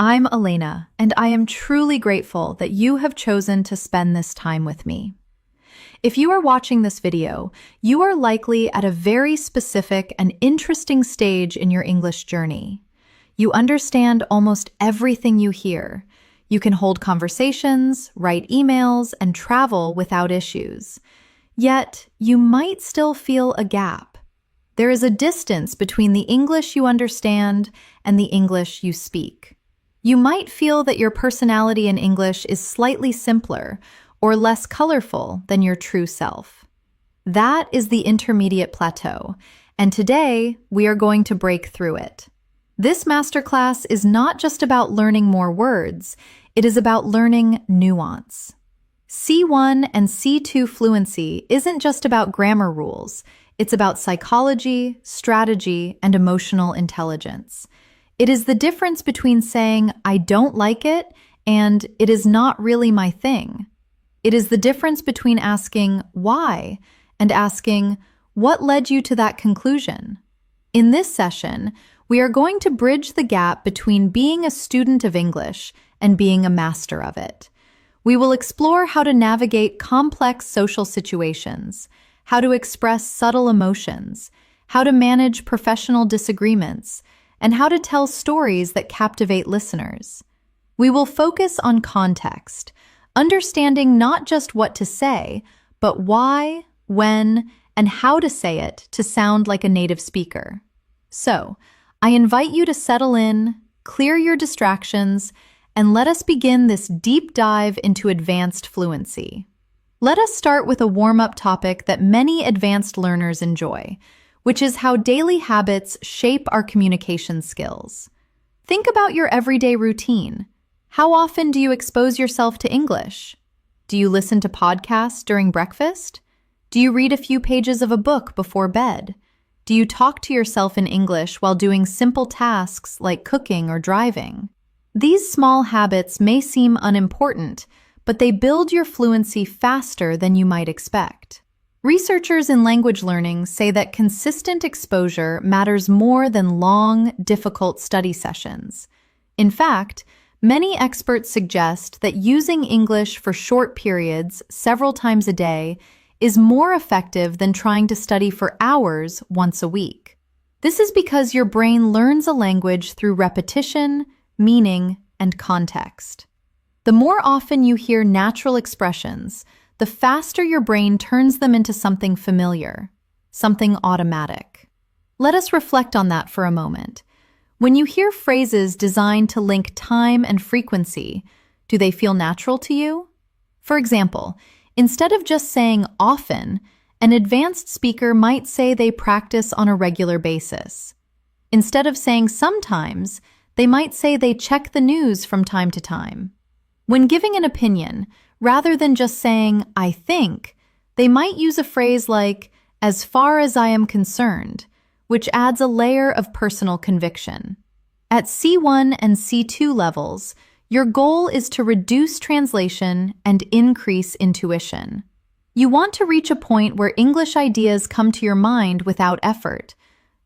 I'm Elena, and I am truly grateful that you have chosen to spend this time with me. If you are watching this video, you are likely at a very specific and interesting stage in your English journey. You understand almost everything you hear. You can hold conversations, write emails, and travel without issues. Yet, you might still feel a gap. There is a distance between the English you understand and the English you speak. You might feel that your personality in English is slightly simpler or less colorful than your true self. That is the intermediate plateau, and today we are going to break through it. This masterclass is not just about learning more words, it is about learning nuance. C1 and C2 fluency isn't just about grammar rules, it's about psychology, strategy, and emotional intelligence. It is the difference between saying, "I don't like it," and "it is not really my thing." It is the difference between asking, "Why?" and asking, "What led you to that conclusion?" In this session, we are going to bridge the gap between being a student of English and being a master of it. We will explore how to navigate complex social situations, how to express subtle emotions, how to manage professional disagreements, and how to tell stories that captivate listeners. We will focus on context, understanding not just what to say, but why, when, and how to say it to sound like a native speaker. So, I invite you to settle in, clear your distractions, and let us begin this deep dive into advanced fluency. Let us start with a warm-up topic that many advanced learners enjoy, which is how daily habits shape our communication skills. Think about your everyday routine. How often do you expose yourself to English? Do you listen to podcasts during breakfast? Do you read a few pages of a book before bed? Do you talk to yourself in English while doing simple tasks like cooking or driving? These small habits may seem unimportant, but they build your fluency faster than you might expect. Researchers in language learning say that consistent exposure matters more than long, difficult study sessions. In fact, many experts suggest that using English for short periods, several times a day, is more effective than trying to study for hours once a week. This is because your brain learns a language through repetition, meaning, and context. The more often you hear natural expressions, the faster your brain turns them into something familiar, something automatic. Let us reflect on that for a moment. When you hear phrases designed to link time and frequency, do they feel natural to you? For example, instead of just saying often, an advanced speaker might say they practice on a regular basis. Instead of saying sometimes, they might say they check the news from time to time. When giving an opinion, rather than just saying, "I think," they might use a phrase like, "as far as I am concerned," which adds a layer of personal conviction. At C1 and C2 levels, your goal is to reduce translation and increase intuition. You want to reach a point where English ideas come to your mind without effort.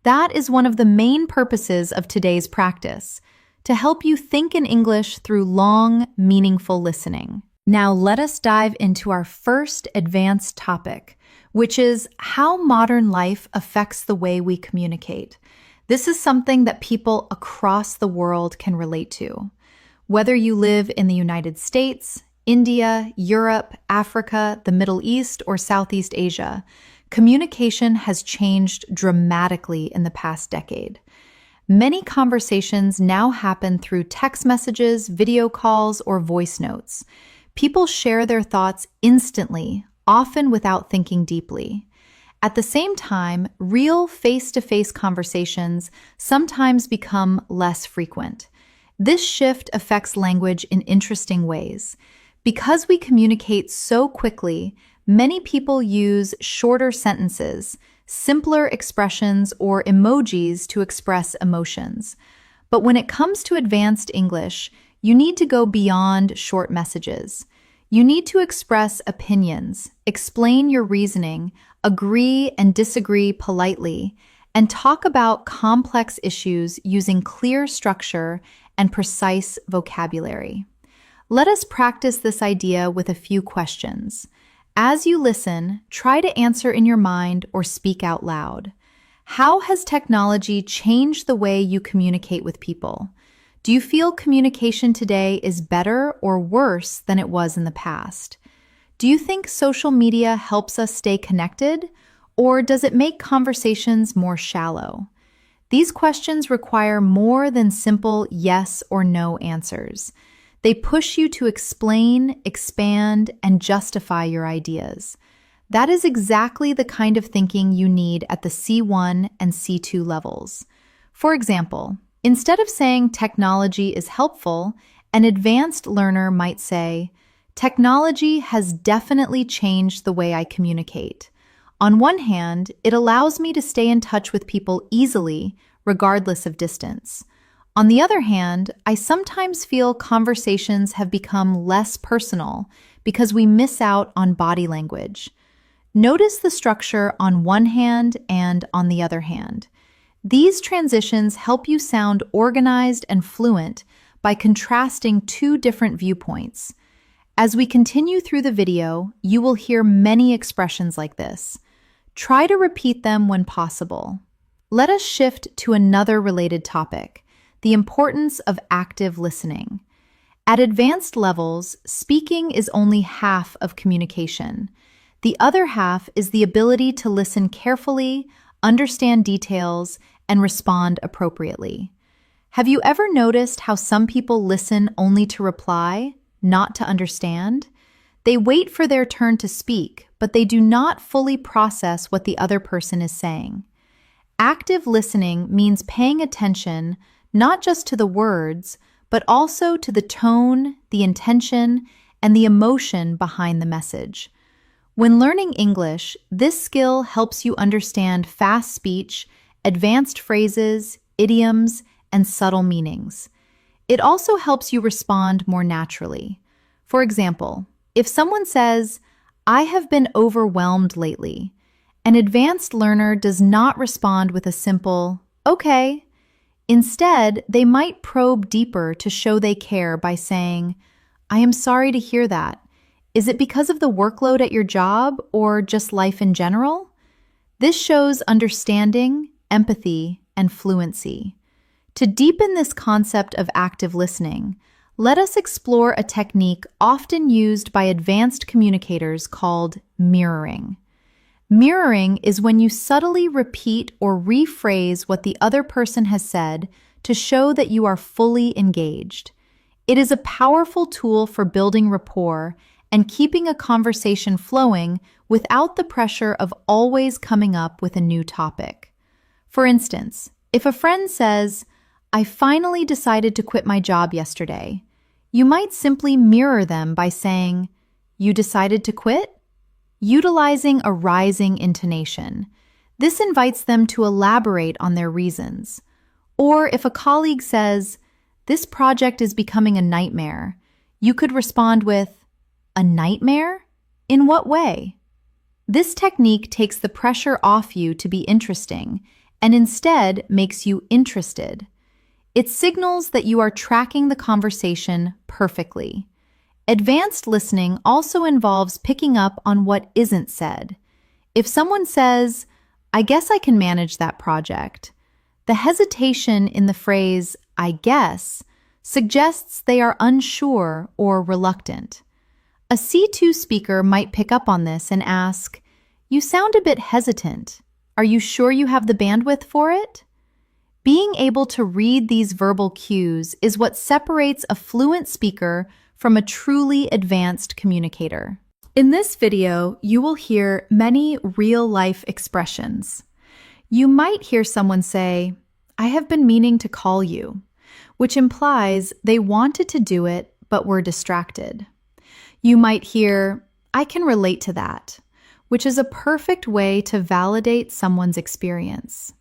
That is one of the main purposes of today's practice, to help you think in English through long, meaningful listening. Now let us dive into our first advanced topic, which is how modern life affects the way we communicate. This is something that people across the world can relate to. Whether you live in the United States, India, Europe, Africa, the Middle East, or Southeast Asia, communication has changed dramatically in the past decade. Many conversations now happen through text messages, video calls, or voice notes. People share their thoughts instantly, often without thinking deeply. At the same time, real face-to-face conversations sometimes become less frequent. This shift affects language in interesting ways. Because we communicate so quickly, many people use shorter sentences, simpler expressions, or emojis to express emotions. But when it comes to advanced English, you need to go beyond short messages. You need to express opinions, explain your reasoning, agree and disagree politely, and talk about complex issues using clear structure and precise vocabulary. Let us practice this idea with a few questions. As you listen, try to answer in your mind or speak out loud. How has technology changed the way you communicate with people? Do you feel communication today is better or worse than it was in the past? Do you think social media helps us stay connected, or does it make conversations more shallow? These questions require more than simple yes or no answers. They push you to explain, expand, and justify your ideas. That is exactly the kind of thinking you need at the C1 and C2 levels. For example, instead of saying technology is helpful, an advanced learner might say, technology has definitely changed the way I communicate. On one hand, it allows me to stay in touch with people easily, regardless of distance. On the other hand, I sometimes feel conversations have become less personal because we miss out on body language. Notice the structure on one hand and on the other hand. These transitions help you sound organized and fluent by contrasting two different viewpoints. As we continue through the video, you will hear many expressions like this. Try to repeat them when possible. Let us shift to another related topic, the importance of active listening. At advanced levels, speaking is only half of communication. The other half is the ability to listen carefully, understand details, and respond appropriately. Have you ever noticed how some people listen only to reply, not to understand? They wait for their turn to speak, but they do not fully process what the other person is saying. Active listening means paying attention not just to the words, but also to the tone, the intention, and the emotion behind the message. When learning English, this skill helps you understand fast speech, advanced phrases, idioms, and subtle meanings. It also helps you respond more naturally. For example, if someone says, "I have been overwhelmed lately," an advanced learner does not respond with a simple, "Okay." Instead, they might probe deeper to show they care by saying, "I am sorry to hear that. Is it because of the workload at your job or just life in general?" This shows understanding, empathy, and fluency. To deepen this concept of active listening, let us explore a technique often used by advanced communicators called mirroring. Mirroring is when you subtly repeat or rephrase what the other person has said to show that you are fully engaged. It is a powerful tool for building rapport and keeping a conversation flowing without the pressure of always coming up with a new topic. For instance, if a friend says, "I finally decided to quit my job yesterday," you might simply mirror them by saying, "You decided to quit?" Utilizing a rising intonation. This invites them to elaborate on their reasons. Or if a colleague says, "This project is becoming a nightmare," you could respond with, "A nightmare? In what way?" This technique takes the pressure off you to be interesting and instead makes you interested. It signals that you are tracking the conversation perfectly. Advanced listening also involves picking up on what isn't said. If someone says, "I guess I can manage that project," the hesitation in the phrase, "I guess," suggests they are unsure or reluctant. A C2 speaker might pick up on this and ask, "You sound a bit hesitant. Are you sure you have the bandwidth for it?" Being able to read these verbal cues is what separates a fluent speaker from a truly advanced communicator. In this video, you will hear many real-life expressions. You might hear someone say, "I have been meaning to call you," which implies they wanted to do it but were distracted. You might hear, "I can relate to that," which is a perfect way to validate someone's experience.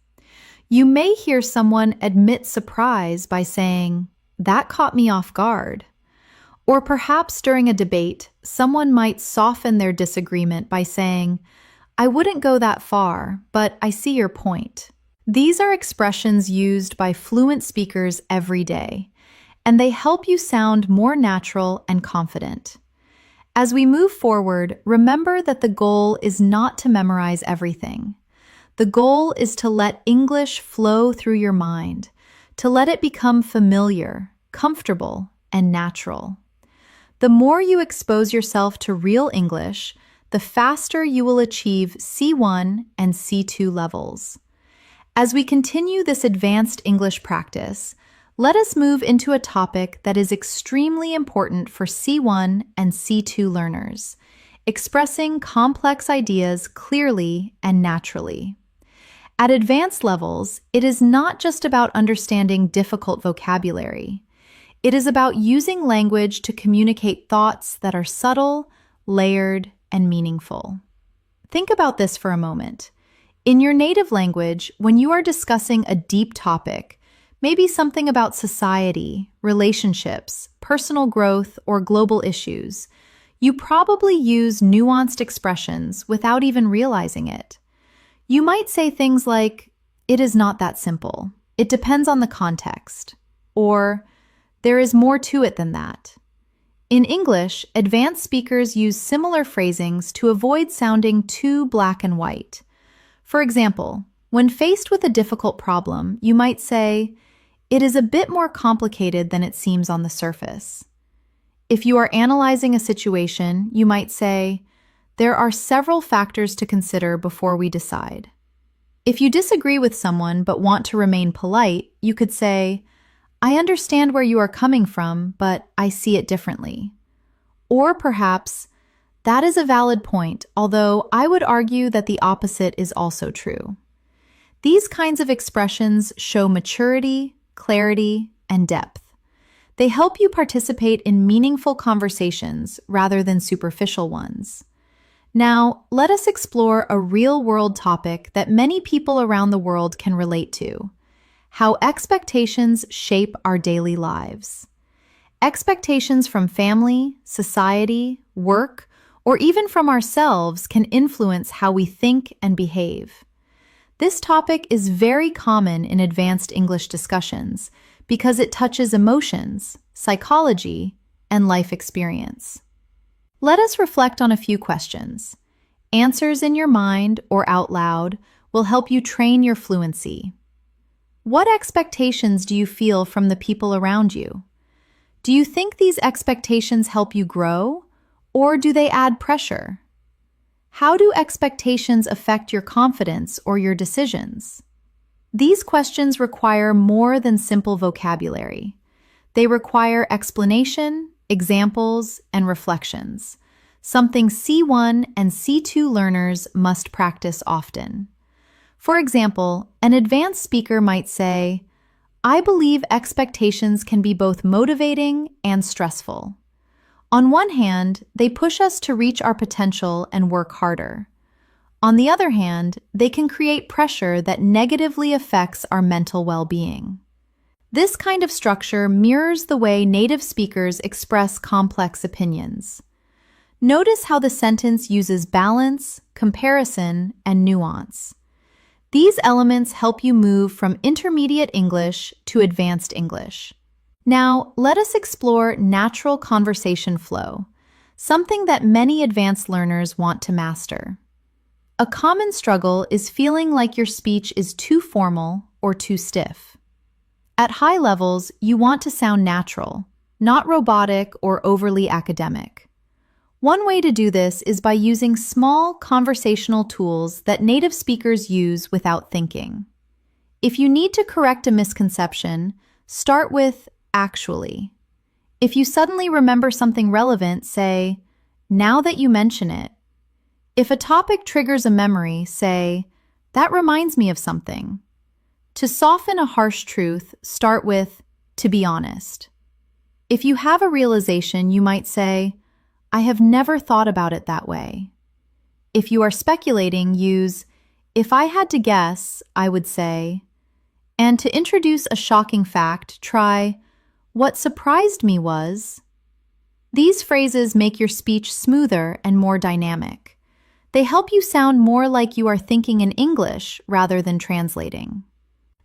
You may hear someone admit surprise by saying, "That caught me off guard." Or perhaps during a debate, someone might soften their disagreement by saying, "I wouldn't go that far, but I see your point." These are expressions used by fluent speakers every day, and they help you sound more natural and confident. As we move forward, remember that the goal is not to memorize everything. The goal is to let English flow through your mind, to let it become familiar, comfortable, and natural. The more you expose yourself to real English, the faster you will achieve C1 and C2 levels. As we continue this advanced English practice, let us move into a topic that is extremely important for C1 and C2 learners: expressing complex ideas clearly and naturally. At advanced levels, it is not just about understanding difficult vocabulary. It is about using language to communicate thoughts that are subtle, layered, and meaningful. Think about this for a moment. In your native language, when you are discussing a deep topic, maybe something about society, relationships, personal growth, or global issues, you probably use nuanced expressions without even realizing it. You might say things like, "It is not that simple. It depends on the context," or "There is more to it than that." In English, advanced speakers use similar phrasings to avoid sounding too black and white. For example, when faced with a difficult problem, you might say, "It is a bit more complicated than it seems on the surface." If you are analyzing a situation, you might say, "There are several factors to consider before we decide." If you disagree with someone but want to remain polite, you could say, "I understand where you are coming from, but I see it differently." Or perhaps, "That is a valid point, although I would argue that the opposite is also true." These kinds of expressions show maturity, clarity, and depth. They help you participate in meaningful conversations rather than superficial ones. Now, let us explore a real-world topic that many people around the world can relate to: how expectations shape our daily lives. Expectations from family, society, work, or even from ourselves can influence how we think and behave. This topic is very common in advanced English discussions because it touches emotions, psychology, and life experience. Let us reflect on a few questions. Answers in your mind or out loud will help you train your fluency. What expectations do you feel from the people around you? Do you think these expectations help you grow, or do they add pressure? How do expectations affect your confidence or your decisions? These questions require more than simple vocabulary. They require explanation, examples, and reflections, something C1 and C2 learners must practice often. For example, an advanced speaker might say, "I believe expectations can be both motivating and stressful." On one hand, they push us to reach our potential and work harder. On the other hand, they can create pressure that negatively affects our mental well-being. This kind of structure mirrors the way native speakers express complex opinions. Notice how the sentence uses balance, comparison, and nuance. These elements help you move from intermediate English to advanced English. Now, let us explore natural conversation flow, something that many advanced learners want to master. A common struggle is feeling like your speech is too formal or too stiff. At high levels, you want to sound natural, not robotic or overly academic. One way to do this is by using small conversational tools that native speakers use without thinking. If you need to correct a misconception, start with "actually." If you suddenly remember something relevant, say, "Now that you mention it." If a topic triggers a memory, say, "That reminds me of something." To soften a harsh truth, start with "to be honest." If you have a realization, you might say, "I have never thought about it that way." If you are speculating, use "if I had to guess, I would say." And to introduce a shocking fact, try "what surprised me was." These phrases make your speech smoother and more dynamic. They help you sound more like you are thinking in English rather than translating.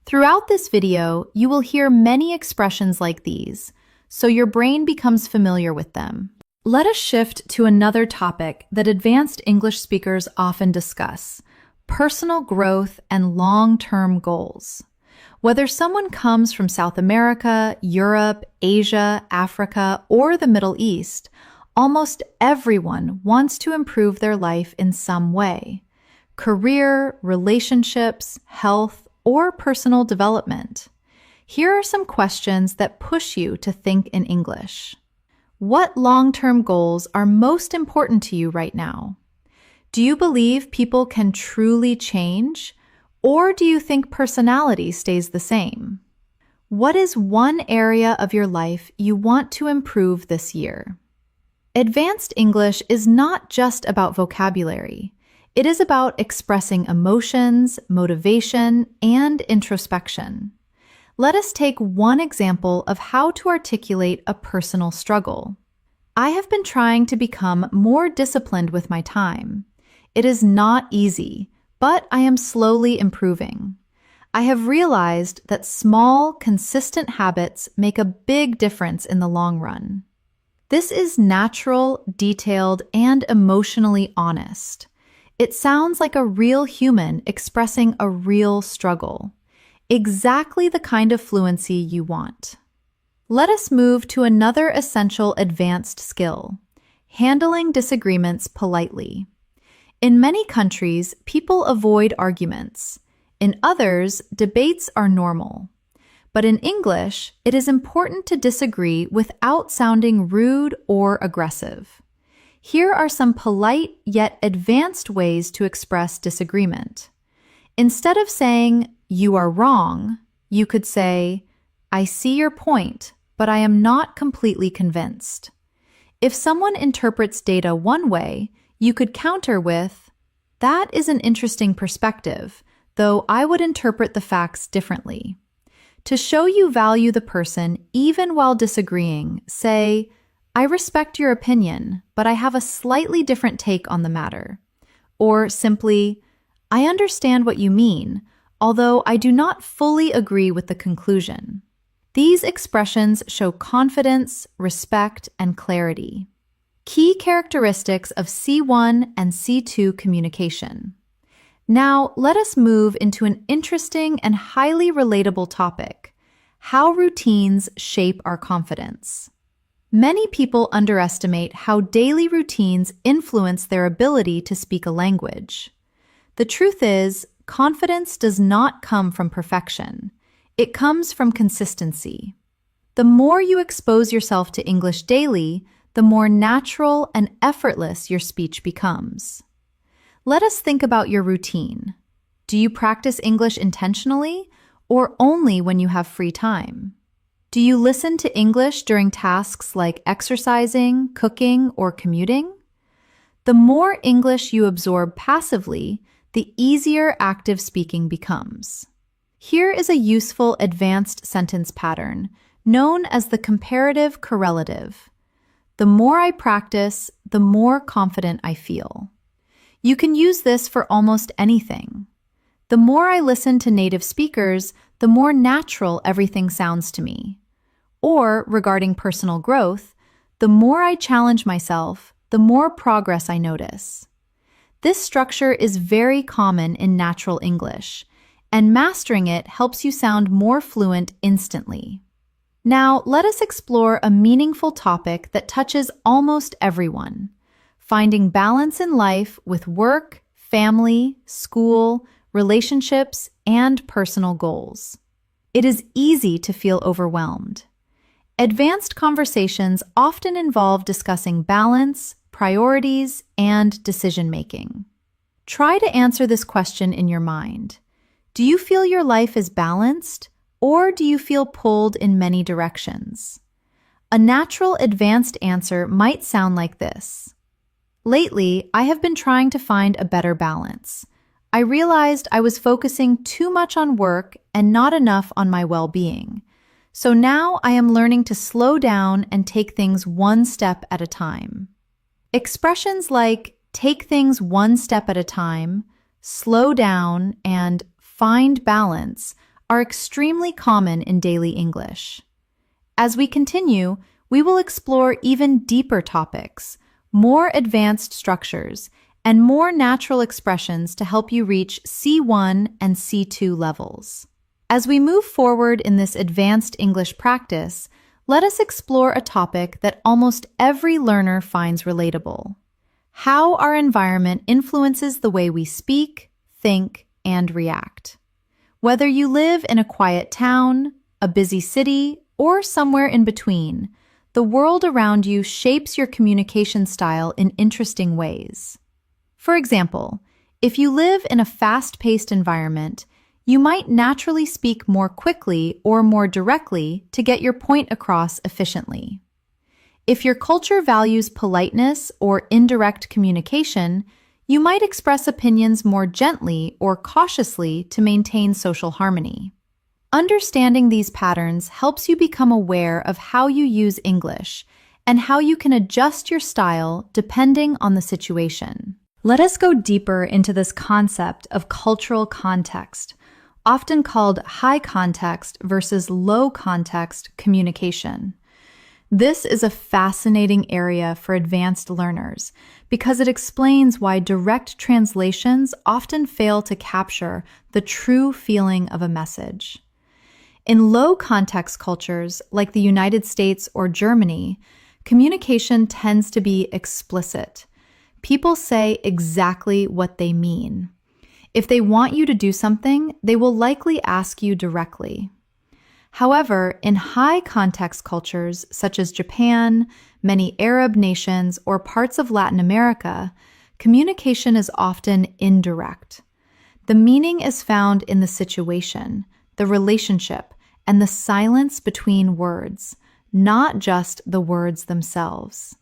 Throughout this video, you will hear many expressions like these, so your brain becomes familiar with them. Let us shift to another topic that advanced English speakers often discuss: personal growth and long-term goals. Whether someone comes from South America, Europe, Asia, Africa, or the Middle East, almost everyone wants to improve their life in some way: career, relationships, health, or personal development. Here are some questions that push you to think in English. What long-term goals are most important to you right now? Do you believe people can truly change, or do you think personality stays the same? What is one area of your life you want to improve this year? Advanced English is not just about vocabulary. It is about expressing emotions, motivation, and introspection. Let us take one example of how to articulate a personal struggle. I have been trying to become more disciplined with my time. It is not easy, but I am slowly improving. I have realized that small, consistent habits make a big difference in the long run. This is natural, detailed, and emotionally honest. It sounds like a real human expressing a real struggle. Exactly the kind of fluency you want. Let us move to another essential advanced skill: handling disagreements politely. In many countries, people avoid arguments. In others, debates are normal. But in English, it is important to disagree without sounding rude or aggressive. Here are some polite yet advanced ways to express disagreement. Instead of saying, "You are wrong," you could say, "I see your point, but I am not completely convinced." If someone interprets data one way, you could counter with, "That is an interesting perspective, though I would interpret the facts differently." To show you value the person even while disagreeing, say, "I respect your opinion, but I have a slightly different take on the matter." Or simply, "I understand what you mean, although I do not fully agree with the conclusion." These expressions show confidence, respect, and clarity. Key characteristics of C1 and C2 communication. Now, let us move into an interesting and highly relatable topic: how routines shape our confidence. Many people underestimate how daily routines influence their ability to speak a language. The truth is, confidence does not come from perfection. It comes from consistency. The more you expose yourself to English daily, the more natural and effortless your speech becomes. Let us think about your routine. Do you practice English intentionally, or only when you have free time? Do you listen to English during tasks like exercising, cooking, or commuting? The more English you absorb passively, the easier active speaking becomes. Here is a useful advanced sentence pattern known as the comparative correlative. The more I practice, the more confident I feel. You can use this for almost anything. The more I listen to native speakers, the more natural everything sounds to me. Or, regarding personal growth, the more I challenge myself, the more progress I notice. This structure is very common in natural English, and mastering it helps you sound more fluent instantly. Now, let us explore a meaningful topic that touches almost everyone: finding balance in life with work, family, school, relationships, and personal goals. It is easy to feel overwhelmed. Advanced conversations often involve discussing balance, priorities, and decision-making. Try to answer this question in your mind. Do you feel your life is balanced, or do you feel pulled in many directions? A natural advanced answer might sound like this: lately, I have been trying to find a better balance. I realized I was focusing too much on work and not enough on my well-being. So now I am learning to slow down and take things one step at a time. Expressions like "take things one step at a time," "slow down," and "find balance" are extremely common in daily English. As we continue, we will explore even deeper topics, more advanced structures, and more natural expressions to help you reach C1 and C2 levels. As we move forward in this advanced English practice, let us explore a topic that almost every learner finds relatable: how our environment influences the way we speak, think, and react. Whether you live in a quiet town, a busy city, or somewhere in between, the world around you shapes your communication style in interesting ways. For example, if you live in a fast-paced environment, you might naturally speak more quickly or more directly to get your point across efficiently. If your culture values politeness or indirect communication, you might express opinions more gently or cautiously to maintain social harmony. Understanding these patterns helps you become aware of how you use English and how you can adjust your style depending on the situation. Let us go deeper into this concept of cultural context, often called high context versus low context communication. This is a fascinating area for advanced learners because it explains why direct translations often fail to capture the true feeling of a message. In low-context cultures, like the United States or Germany, communication tends to be explicit. People say exactly what they mean. If they want you to do something, they will likely ask you directly. However, in high-context cultures, such as Japan, many Arab nations, or parts of Latin America, communication is often indirect. The meaning is found in the situation, the relationship, and the silence between words, not just the words themselves.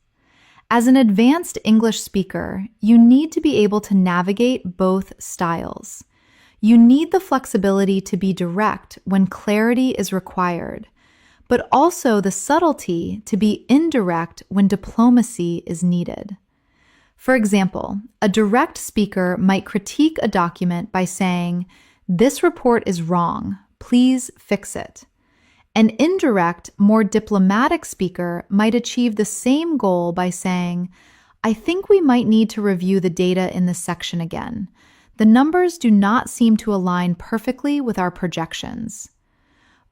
As an advanced English speaker, you need to be able to navigate both styles. You need the flexibility to be direct when clarity is required, but also the subtlety to be indirect when diplomacy is needed. For example, a direct speaker might critique a document by saying, "This report is wrong. Please fix it." An indirect, more diplomatic speaker might achieve the same goal by saying, "I think we might need to review the data in this section again. The numbers do not seem to align perfectly with our projections."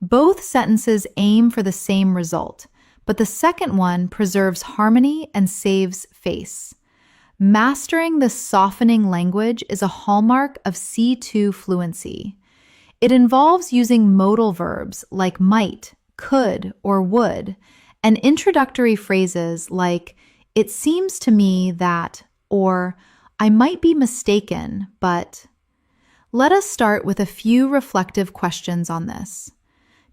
Both sentences aim for the same result, but the second one preserves harmony and saves face. Mastering this softening language is a hallmark of C2 fluency. It involves using modal verbs like might, could, or would, and introductory phrases like, "It seems to me that," or "I might be mistaken, but." Let us start with a few reflective questions on this.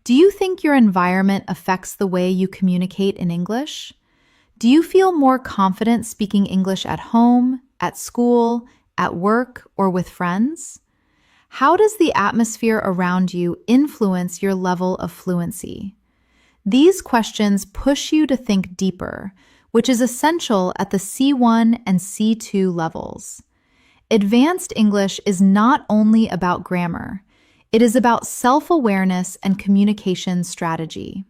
Do you think your environment affects the way you communicate in English? Do you feel more confident speaking English at home, at school, at work, or with friends? How does the atmosphere around you influence your level of fluency? These questions push you to think deeper, which is essential at the C1 and C2 levels. Advanced English is not only about grammar, it is about self-awareness and communication strategy.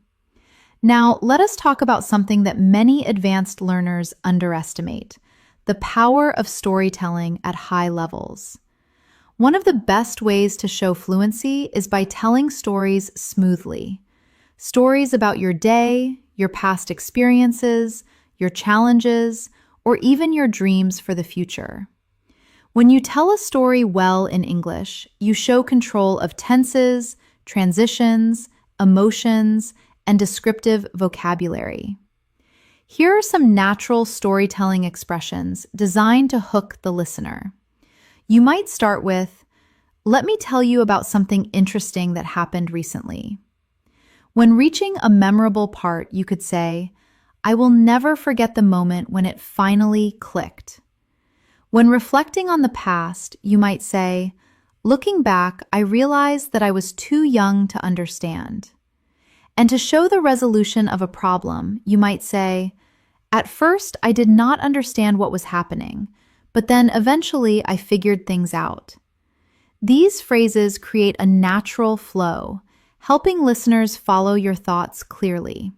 Now, let us talk about something that many advanced learners underestimate: the power of storytelling at high levels. One of the best ways to show fluency is by telling stories smoothly. Stories about your day, your past experiences, your challenges, or even your dreams for the future. When you tell a story well in English, you show control of tenses, transitions, emotions, and descriptive vocabulary. Here are some natural storytelling expressions designed to hook the listener. You might start with, "Let me tell you about something interesting that happened recently." When reaching a memorable part, you could say, "I will never forget the moment when it finally clicked." When reflecting on the past, you might say, "Looking back, I realized that I was too young to understand." And to show the resolution of a problem, you might say, "At first, I did not understand what was happening, but then eventually I figured things out." These phrases create a natural flow, helping listeners follow your thoughts clearly.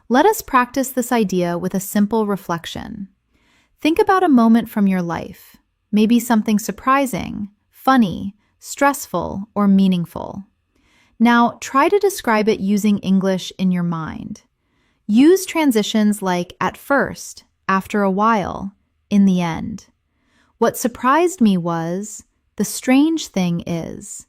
Let us practice this idea with a simple reflection. Think about a moment from your life, maybe something surprising, funny, stressful, or meaningful. Now, try to describe it using English in your mind. Use transitions like at first, after a while, in the end. What surprised me was, the strange thing is.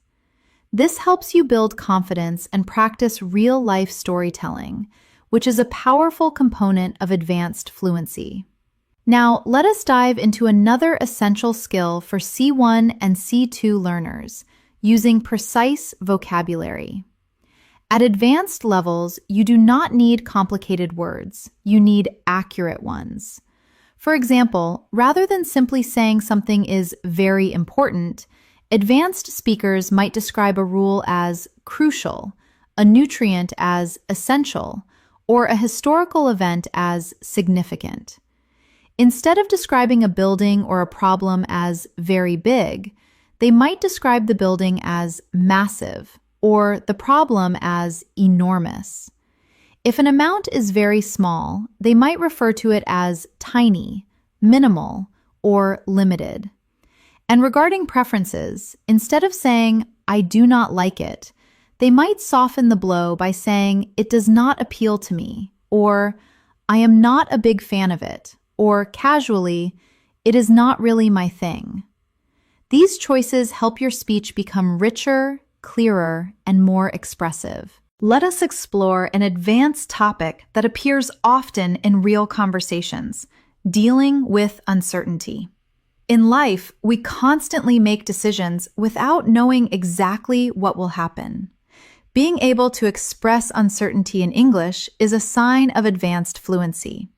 This helps you build confidence and practice real-life storytelling, which is a powerful component of advanced fluency. Now, let us dive into another essential skill for C1 and C2 learners, using precise vocabulary. At advanced levels, you do not need complicated words. You need accurate ones. For example, rather than simply saying something is very important, advanced speakers might describe a rule as crucial, a nutrient as essential, or a historical event as significant. Instead of describing a building or a problem as very big, they might describe the building as massive or the problem as enormous. If an amount is very small, they might refer to it as tiny, minimal, or limited. And regarding preferences, instead of saying, "I do not like it," they might soften the blow by saying, "It does not appeal to me," or "I am not a big fan of it," or casually, "It is not really my thing." These choices help your speech become richer, clearer, and more expressive. Let us explore an advanced topic that appears often in real conversations: dealing with uncertainty. In life, we constantly make decisions without knowing exactly what will happen. Being able to express uncertainty in English is a sign of advanced fluency.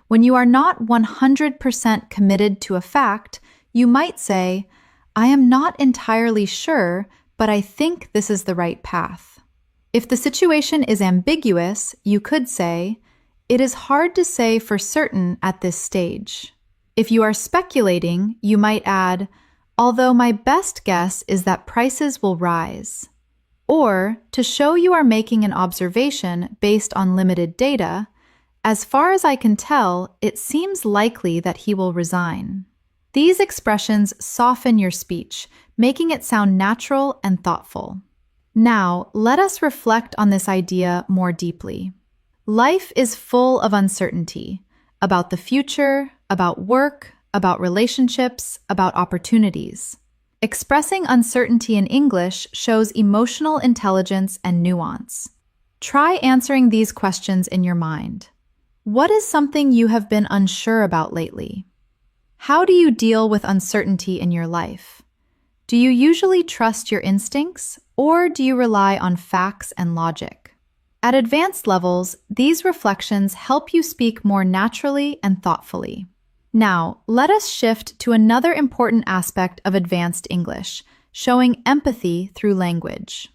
When you are not 100% committed to a fact, you might say, "I am not entirely sure, but I think this is the right path." If the situation is ambiguous, you could say, "It is hard to say for certain at this stage." If you are speculating, you might add, "Although my best guess is that prices will rise." Or, to show you are making an observation based on limited data, "As far as I can tell, it seems likely that he will resign." These expressions soften your speech, making it sound natural and thoughtful. Now, let us reflect on this idea more deeply. Life is full of uncertainty about the future, about work, about relationships, about opportunities. Expressing uncertainty in English shows emotional intelligence and nuance. Try answering these questions in your mind. What is something you have been unsure about lately? How do you deal with uncertainty in your life? Do you usually trust your instincts, or do you rely on facts and logic? At advanced levels, these reflections help you speak more naturally and thoughtfully. Now, let us shift to another important aspect of advanced English, showing empathy through language.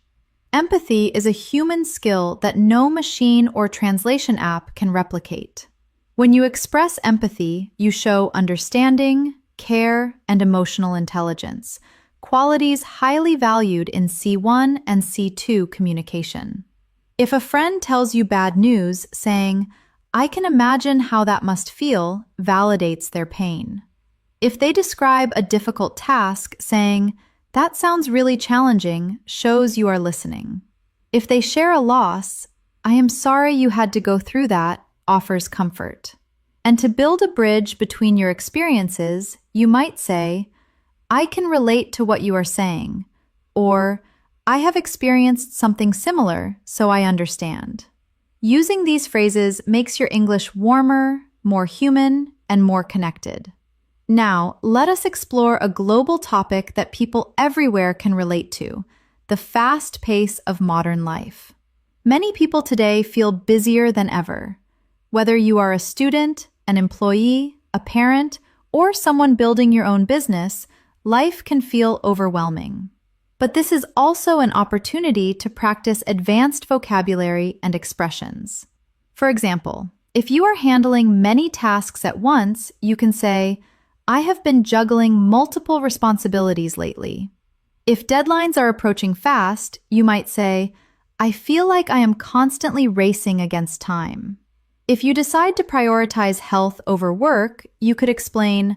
Empathy is a human skill that no machine or translation app can replicate. When you express empathy, you show understanding, care, and emotional intelligence, qualities highly valued in C1 and C2 communication. If a friend tells you bad news, saying, "I can imagine how that must feel," validates their pain. If they describe a difficult task, saying, "That sounds really challenging," shows you are listening. If they share a loss, "I am sorry you had to go through that," offers comfort. And to build a bridge between your experiences, you might say, "I can relate to what you are saying," or "I have experienced something similar, so I understand." Using these phrases makes your English warmer, more human, and more connected. Now, let us explore a global topic that people everywhere can relate to: the fast pace of modern life. Many people today feel busier than ever. Whether you are a student, an employee, a parent, or someone building your own business, life can feel overwhelming. But this is also an opportunity to practice advanced vocabulary and expressions. For example, if you are handling many tasks at once, you can say, "I have been juggling multiple responsibilities lately." If deadlines are approaching fast, you might say, I feel like I am constantly racing against time. If you decide to prioritize health over work, you could explain,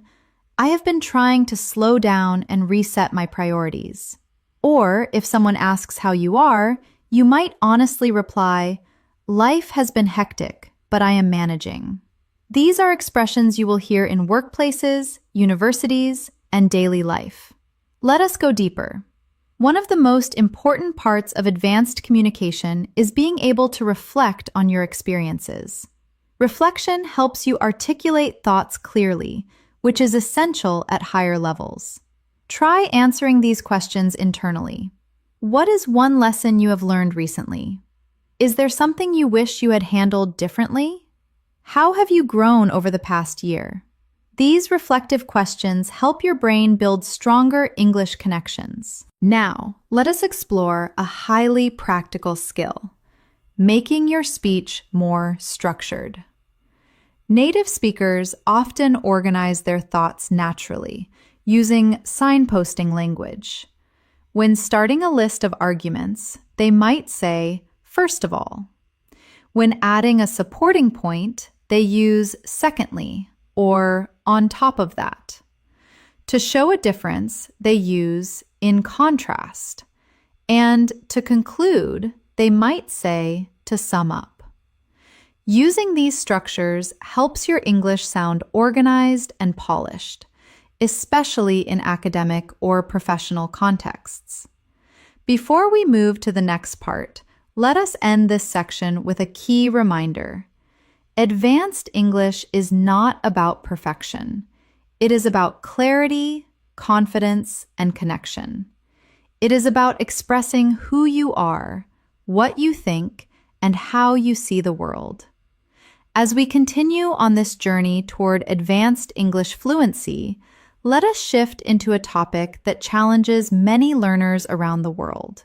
I have been trying to slow down and reset my priorities. Or if someone asks how you are, you might honestly reply, life has been hectic, but I am managing. These are expressions you will hear in workplaces, universities, and daily life. Let us go deeper. One of the most important parts of advanced communication is being able to reflect on your experiences. Reflection helps you articulate thoughts clearly, which is essential at higher levels. Try answering these questions internally. What is one lesson you have learned recently? Is there something you wish you had handled differently? How have you grown over the past year? These reflective questions help your brain build stronger English connections. Now, let us explore a highly practical skill: making your speech more structured. Native speakers often organize their thoughts naturally, using signposting language. When starting a list of arguments, they might say, first of all. When adding a supporting point, they use secondly or on top of that. To show a difference, they use in contrast. And to conclude, they might say to sum up. Using these structures helps your English sound organized and polished, especially in academic or professional contexts. Before we move to the next part, let us end this section with a key reminder. Advanced English is not about perfection. It is about clarity, confidence, and connection. It is about expressing who you are, what you think, and how you see the world. As we continue on this journey toward advanced English fluency, let us shift into a topic that challenges many learners around the world: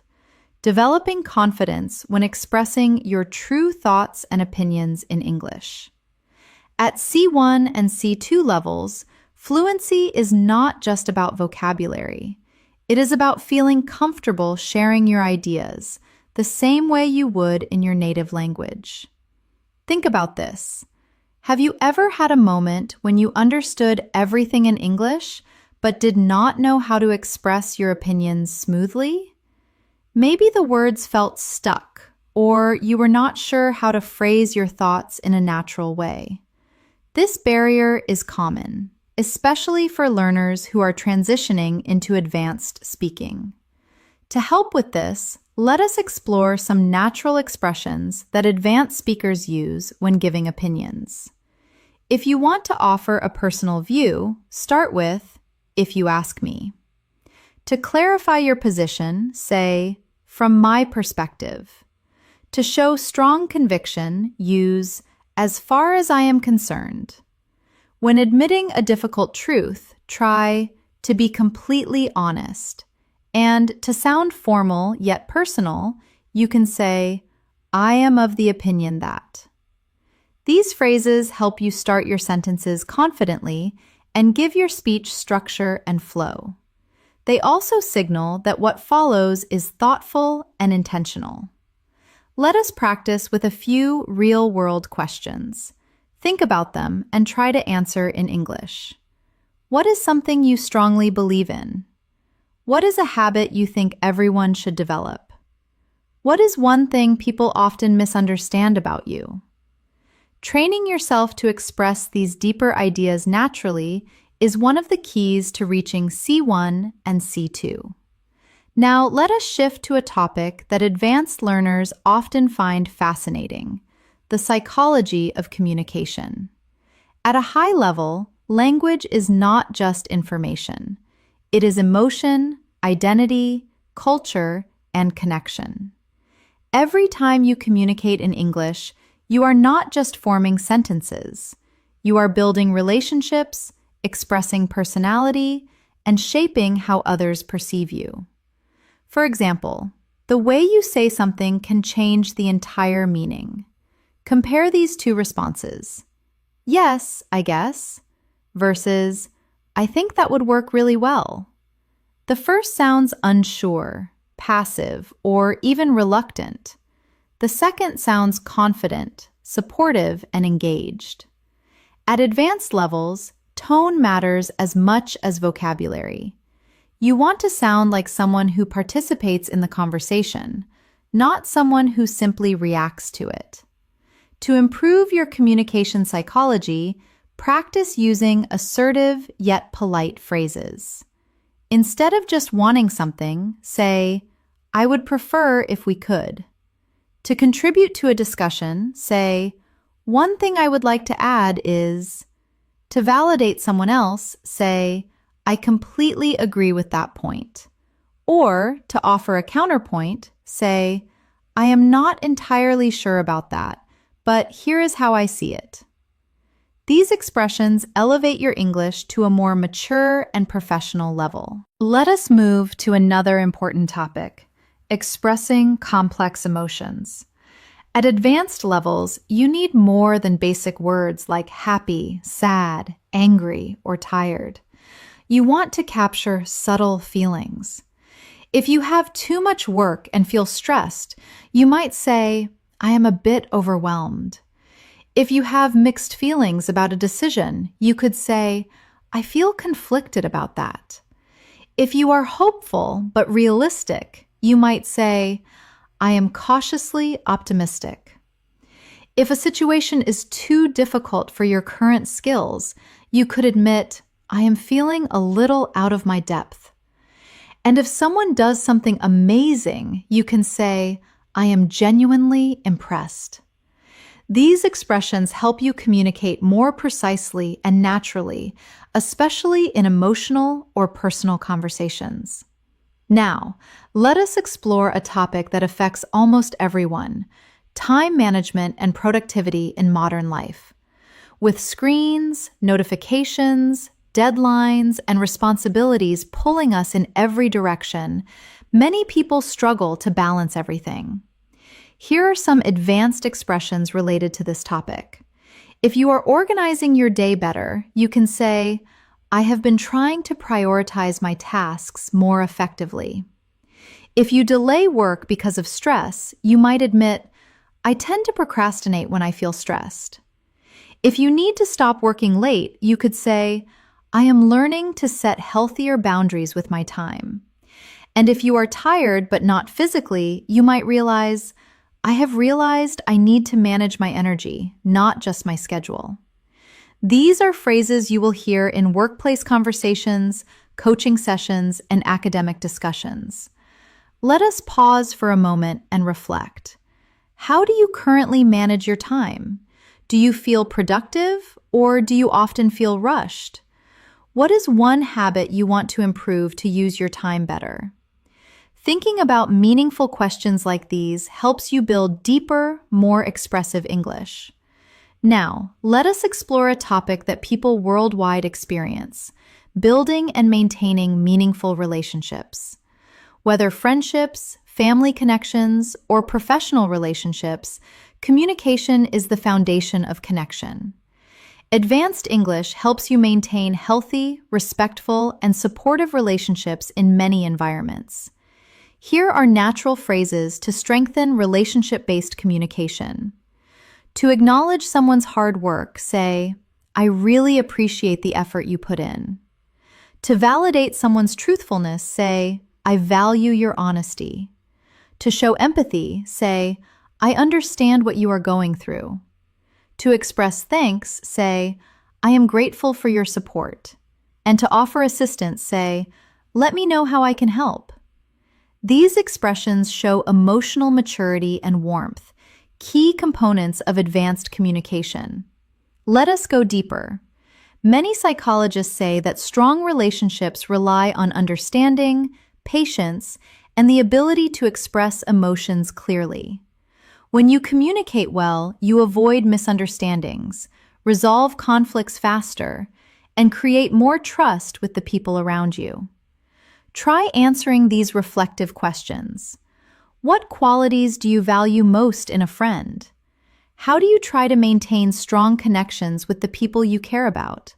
developing confidence when expressing your true thoughts and opinions in English. At C1 and C2 levels, fluency is not just about vocabulary. It is about feeling comfortable sharing your ideas, the same way you would in your native language. Think about this. Have you ever had a moment when you understood everything in English, but did not know how to express your opinions smoothly? Maybe the words felt stuck, or you were not sure how to phrase your thoughts in a natural way. This barrier is common, especially for learners who are transitioning into advanced speaking. To help with this, let us explore some natural expressions that advanced speakers use when giving opinions. If you want to offer a personal view, start with, if you ask me. To clarify your position, say, from my perspective. To show strong conviction, use, as far as I am concerned. When admitting a difficult truth, try to be completely honest. And to sound formal yet personal, you can say, I am of the opinion that. These phrases help you start your sentences confidently and give your speech structure and flow. They also signal that what follows is thoughtful and intentional. Let us practice with a few real-world questions. Think about them and try to answer in English. What is something you strongly believe in? What is a habit you think everyone should develop? What is one thing people often misunderstand about you? Training yourself to express these deeper ideas naturally is one of the keys to reaching C1 and C2. Now, let us shift to a topic that advanced learners often find fascinating: the psychology of communication. At a high level, language is not just information. It is emotion, identity, culture, and connection. Every time you communicate in English, you are not just forming sentences. You are building relationships, expressing personality, and shaping how others perceive you. For example, the way you say something can change the entire meaning. Compare these two responses. Yes, I guess, versus I think that would work really well. The first sounds unsure, passive, or even reluctant. The second sounds confident, supportive, and engaged. At advanced levels, tone matters as much as vocabulary. You want to sound like someone who participates in the conversation, not someone who simply reacts to it. To improve your communication psychology, practice using assertive yet polite phrases. Instead of just wanting something, say, "I would prefer if we could." To contribute to a discussion, say, "One thing I would like to add is." To validate someone else, say, "I completely agree with that point." Or, to offer a counterpoint, say, "I am not entirely sure about that, but here is how I see it." These expressions elevate your English to a more mature and professional level. Let us move to another important topic: expressing complex emotions. At advanced levels, you need more than basic words like happy, sad, angry, or tired. You want to capture subtle feelings. If you have too much work and feel stressed, you might say, "I am a bit overwhelmed." If you have mixed feelings about a decision, you could say, "I feel conflicted about that." If you are hopeful but realistic, you might say, "I am cautiously optimistic." If a situation is too difficult for your current skills, you could admit, "I am feeling a little out of my depth." And if someone does something amazing, you can say, "I am genuinely impressed." These expressions help you communicate more precisely and naturally, especially in emotional or personal conversations. Now, let us explore a topic that affects almost everyone: time management and productivity in modern life. With screens, notifications, deadlines, and responsibilities pulling us in every direction, many people struggle to balance everything. Here are some advanced expressions related to this topic. If you are organizing your day better, you can say, "I have been trying to prioritize my tasks more effectively." If you delay work because of stress, you might admit, "I tend to procrastinate when I feel stressed." If you need to stop working late, you could say, "I am learning to set healthier boundaries with my time." And if you are tired but not physically, you might realize, "I have realized I need to manage my energy, not just my schedule." These are phrases you will hear in workplace conversations, coaching sessions, and academic discussions. Let us pause for a moment and reflect. How do you currently manage your time? Do you feel productive, or do you often feel rushed? What is one habit you want to improve to use your time better? Thinking about meaningful questions like these helps you build deeper, more expressive English. Now, let us explore a topic that people worldwide experience: building and maintaining meaningful relationships. Whether friendships, family connections, or professional relationships, communication is the foundation of connection. Advanced English helps you maintain healthy, respectful, and supportive relationships in many environments. Here are natural phrases to strengthen relationship-based communication. To acknowledge someone's hard work, say, "I really appreciate the effort you put in." To validate someone's truthfulness, say, "I value your honesty." To show empathy, say, "I understand what you are going through." To express thanks, say, "I am grateful for your support." And to offer assistance, say, "Let me know how I can help." These expressions show emotional maturity and warmth, key components of advanced communication. Let us go deeper. Many psychologists say that strong relationships rely on understanding, patience, and the ability to express emotions clearly. When you communicate well, you avoid misunderstandings, resolve conflicts faster, and create more trust with the people around you. Try answering these reflective questions. What qualities do you value most in a friend? How do you try to maintain strong connections with the people you care about?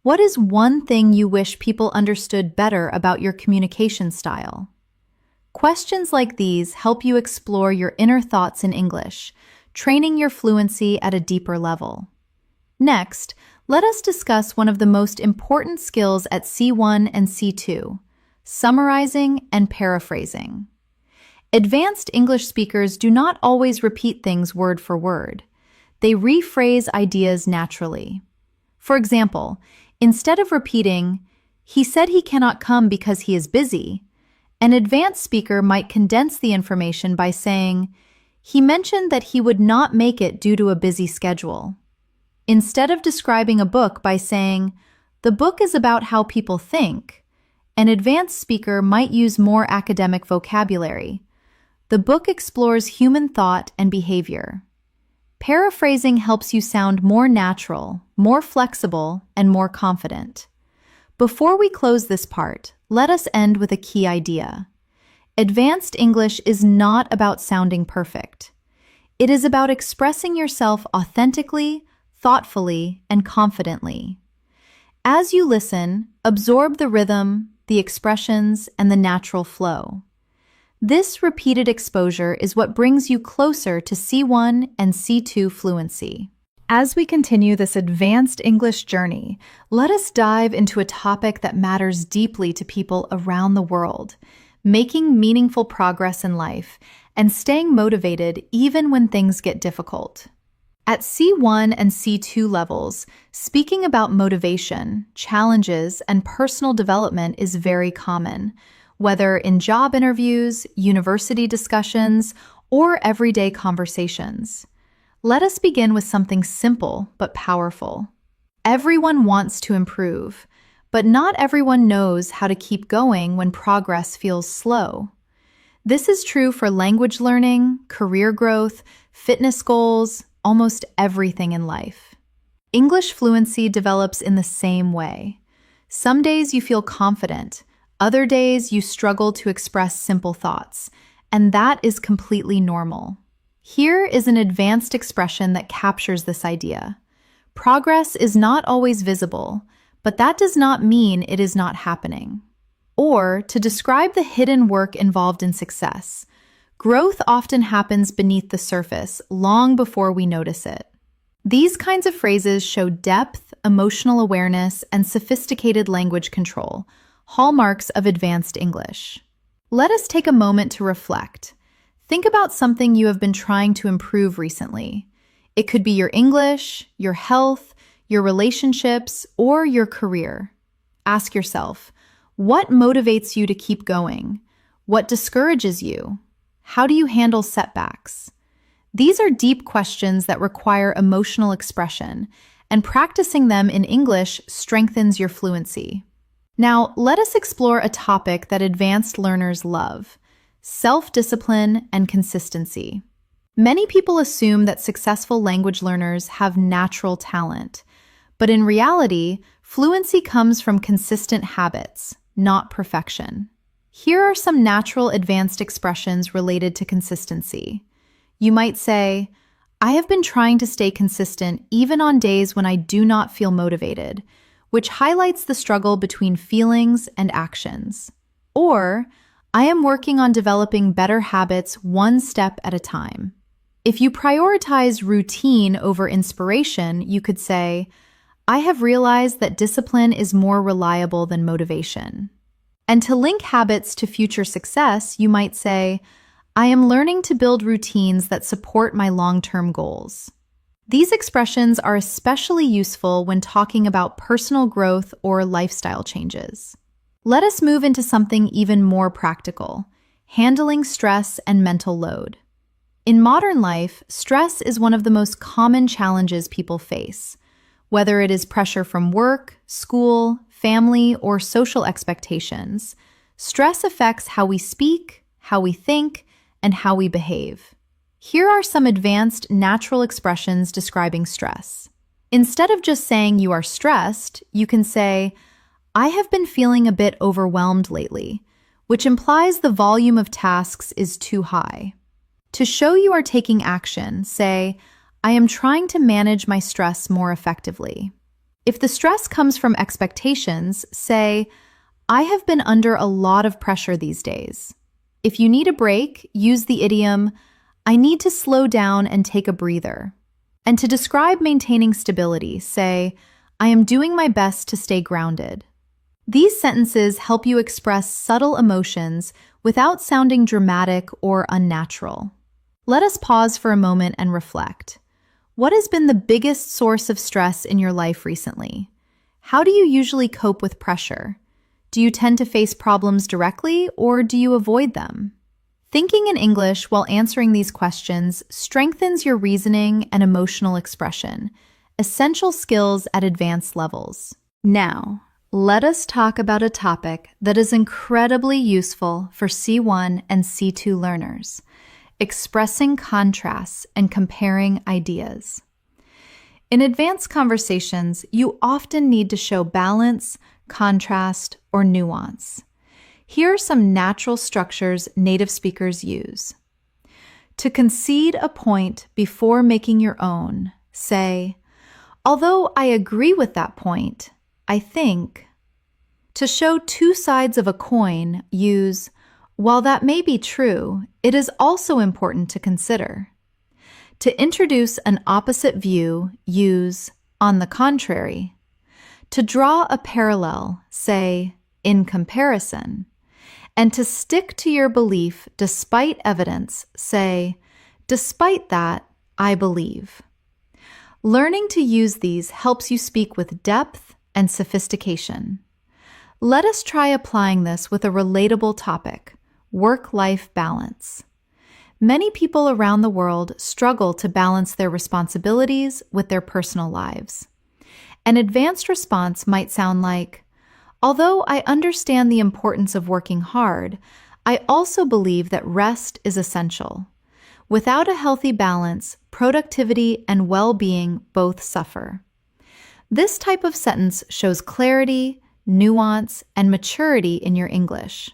What is one thing you wish people understood better about your communication style? Questions like these help you explore your inner thoughts in English, training your fluency at a deeper level. Next, let us discuss one of the most important skills at C1 and C2, summarizing and paraphrasing. Advanced English speakers do not always repeat things word for word. They rephrase ideas naturally. For example, instead of repeating, "He said he cannot come because he is busy," an advanced speaker might condense the information by saying, "He mentioned that he would not make it due to a busy schedule." Instead of describing a book by saying, "The book is about how people think," an advanced speaker might use more academic vocabulary. "The book explores human thought and behavior." Paraphrasing helps you sound more natural, more flexible, and more confident. Before we close this part, let us end with a key idea. Advanced English is not about sounding perfect. It is about expressing yourself authentically, thoughtfully, and confidently. As you listen, absorb the rhythm, the expressions, and the natural flow. This repeated exposure is what brings you closer to C1 and C2 fluency. As we continue this advanced English journey, let us dive into a topic that matters deeply to people around the world, making meaningful progress in life and staying motivated even when things get difficult. At C1 and C2 levels, speaking about motivation, challenges, and personal development is very common, whether in job interviews, university discussions, or everyday conversations. Let us begin with something simple but powerful. Everyone wants to improve, but not everyone knows how to keep going when progress feels slow. This is true for language learning, career growth, fitness goals, almost everything in life. English fluency develops in the same way. Some days you feel confident, other days you struggle to express simple thoughts, and that is completely normal. Here is an advanced expression that captures this idea. Progress is not always visible, but that does not mean it is not happening. Or, to describe the hidden work involved in success, growth often happens beneath the surface long before we notice it. These kinds of phrases show depth, emotional awareness, and sophisticated language control, hallmarks of advanced English. Let us take a moment to reflect. Think about something you have been trying to improve recently. It could be your English, your health, your relationships, or your career. Ask yourself, what motivates you to keep going? What discourages you? How do you handle setbacks? These are deep questions that require emotional expression, and practicing them in English strengthens your fluency. Now, let us explore a topic that advanced learners love: self-discipline and consistency. Many people assume that successful language learners have natural talent, but in reality, fluency comes from consistent habits, not perfection. Here are some natural advanced expressions related to consistency. You might say, "I have been trying to stay consistent even on days when I do not feel motivated," which highlights the struggle between feelings and actions. Or, "I am working on developing better habits one step at a time." If you prioritize routine over inspiration, you could say, "I have realized that discipline is more reliable than motivation." And to link habits to future success, you might say, "I am learning to build routines that support my long-term goals." These expressions are especially useful when talking about personal growth or lifestyle changes. Let us move into something even more practical: handling stress and mental load. In modern life, stress is one of the most common challenges people face. Whether it is pressure from work, school, family, or social expectations, stress affects how we speak, how we think, and how we behave. Here are some advanced natural expressions describing stress. Instead of just saying you are stressed, you can say, "I have been feeling a bit overwhelmed lately," which implies the volume of tasks is too high. To show you are taking action, say, "I am trying to manage my stress more effectively." If the stress comes from expectations, say, "I have been under a lot of pressure these days." If you need a break, use the idiom, I need to slow down and take a breather. And to describe maintaining stability, say, I am doing my best to stay grounded. These sentences help you express subtle emotions without sounding dramatic or unnatural. Let us pause for a moment and reflect. What has been the biggest source of stress in your life recently? How do you usually cope with pressure? Do you tend to face problems directly, or do you avoid them? Thinking in English while answering these questions strengthens your reasoning and emotional expression, essential skills at advanced levels. Now, let us talk about a topic that is incredibly useful for C1 and C2 learners: expressing contrasts and comparing ideas. In advanced conversations, you often need to show balance, contrast, or nuance. Here are some natural structures native speakers use. To concede a point before making your own, say, although I agree with that point, I think. To show two sides of a coin, use, while that may be true, it is also important to consider. To introduce an opposite view, use, on the contrary. To draw a parallel, say, in comparison. And to stick to your belief despite evidence, say, despite that, I believe. Learning to use these helps you speak with depth and sophistication. Let us try applying this with a relatable topic: work-life balance. Many people around the world struggle to balance their responsibilities with their personal lives. An advanced response might sound like, although I understand the importance of working hard, I also believe that rest is essential. Without a healthy balance, productivity and well-being both suffer. This type of sentence shows clarity, nuance, and maturity in your English.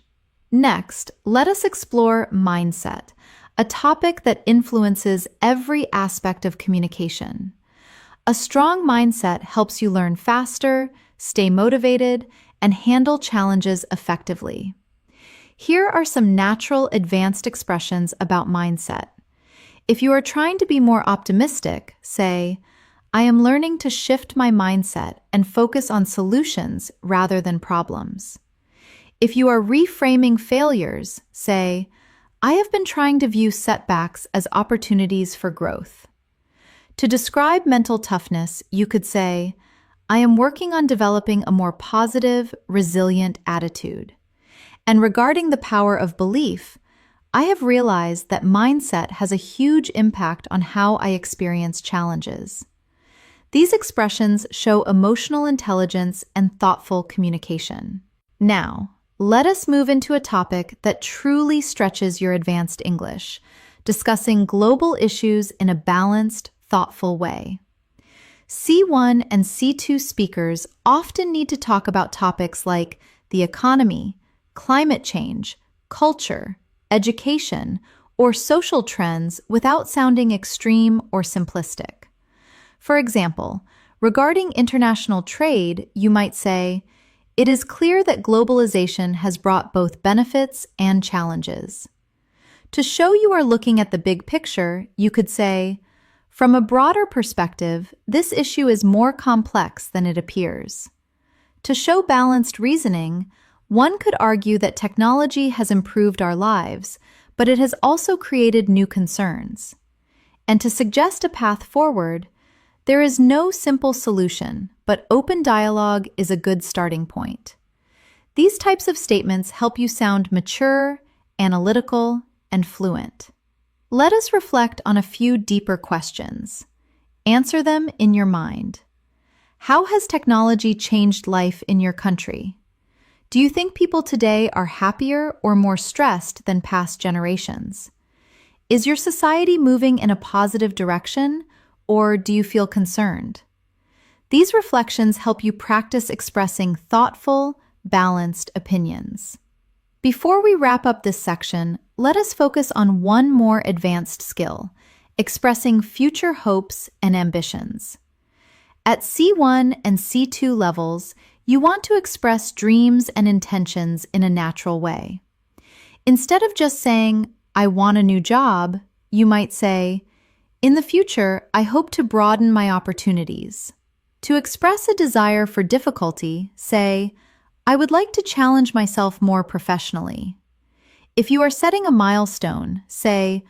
Next, let us explore mindset, a topic that influences every aspect of communication. A strong mindset helps you learn faster, stay motivated, and handle challenges effectively. Here are some natural advanced expressions about mindset. If you are trying to be more optimistic, say, I am learning to shift my mindset and focus on solutions rather than problems. If you are reframing failures, say, I have been trying to view setbacks as opportunities for growth. To describe mental toughness, you could say, I am working on developing a more positive, resilient attitude. And regarding the power of belief, I have realized that mindset has a huge impact on how I experience challenges. These expressions show emotional intelligence and thoughtful communication. Now, let us move into a topic that truly stretches your advanced English, discussing global issues in a balanced, thoughtful way. C1 and C2 speakers often need to talk about topics like the economy, climate change, culture, education, or social trends without sounding extreme or simplistic. For example, regarding international trade, you might say, it is clear that globalization has brought both benefits and challenges. To show you are looking at the big picture, you could say, from a broader perspective, this issue is more complex than it appears. To show balanced reasoning, one could argue that technology has improved our lives, but it has also created new concerns. And to suggest a path forward, there is no simple solution, but open dialogue is a good starting point. These types of statements help you sound mature, analytical, and fluent. Let us reflect on a few deeper questions. Answer them in your mind. How has technology changed life in your country? Do you think people today are happier or more stressed than past generations? Is your society moving in a positive direction, or do you feel concerned? These reflections help you practice expressing thoughtful, balanced opinions. Before we wrap up this section, let us focus on one more advanced skill: expressing future hopes and ambitions. At C1 and C2 levels, you want to express dreams and intentions in a natural way. Instead of just saying, I want a new job, you might say, in the future, I hope to broaden my opportunities. To express a desire for difficulty, say, I would like to challenge myself more professionally. If you are setting a milestone, say,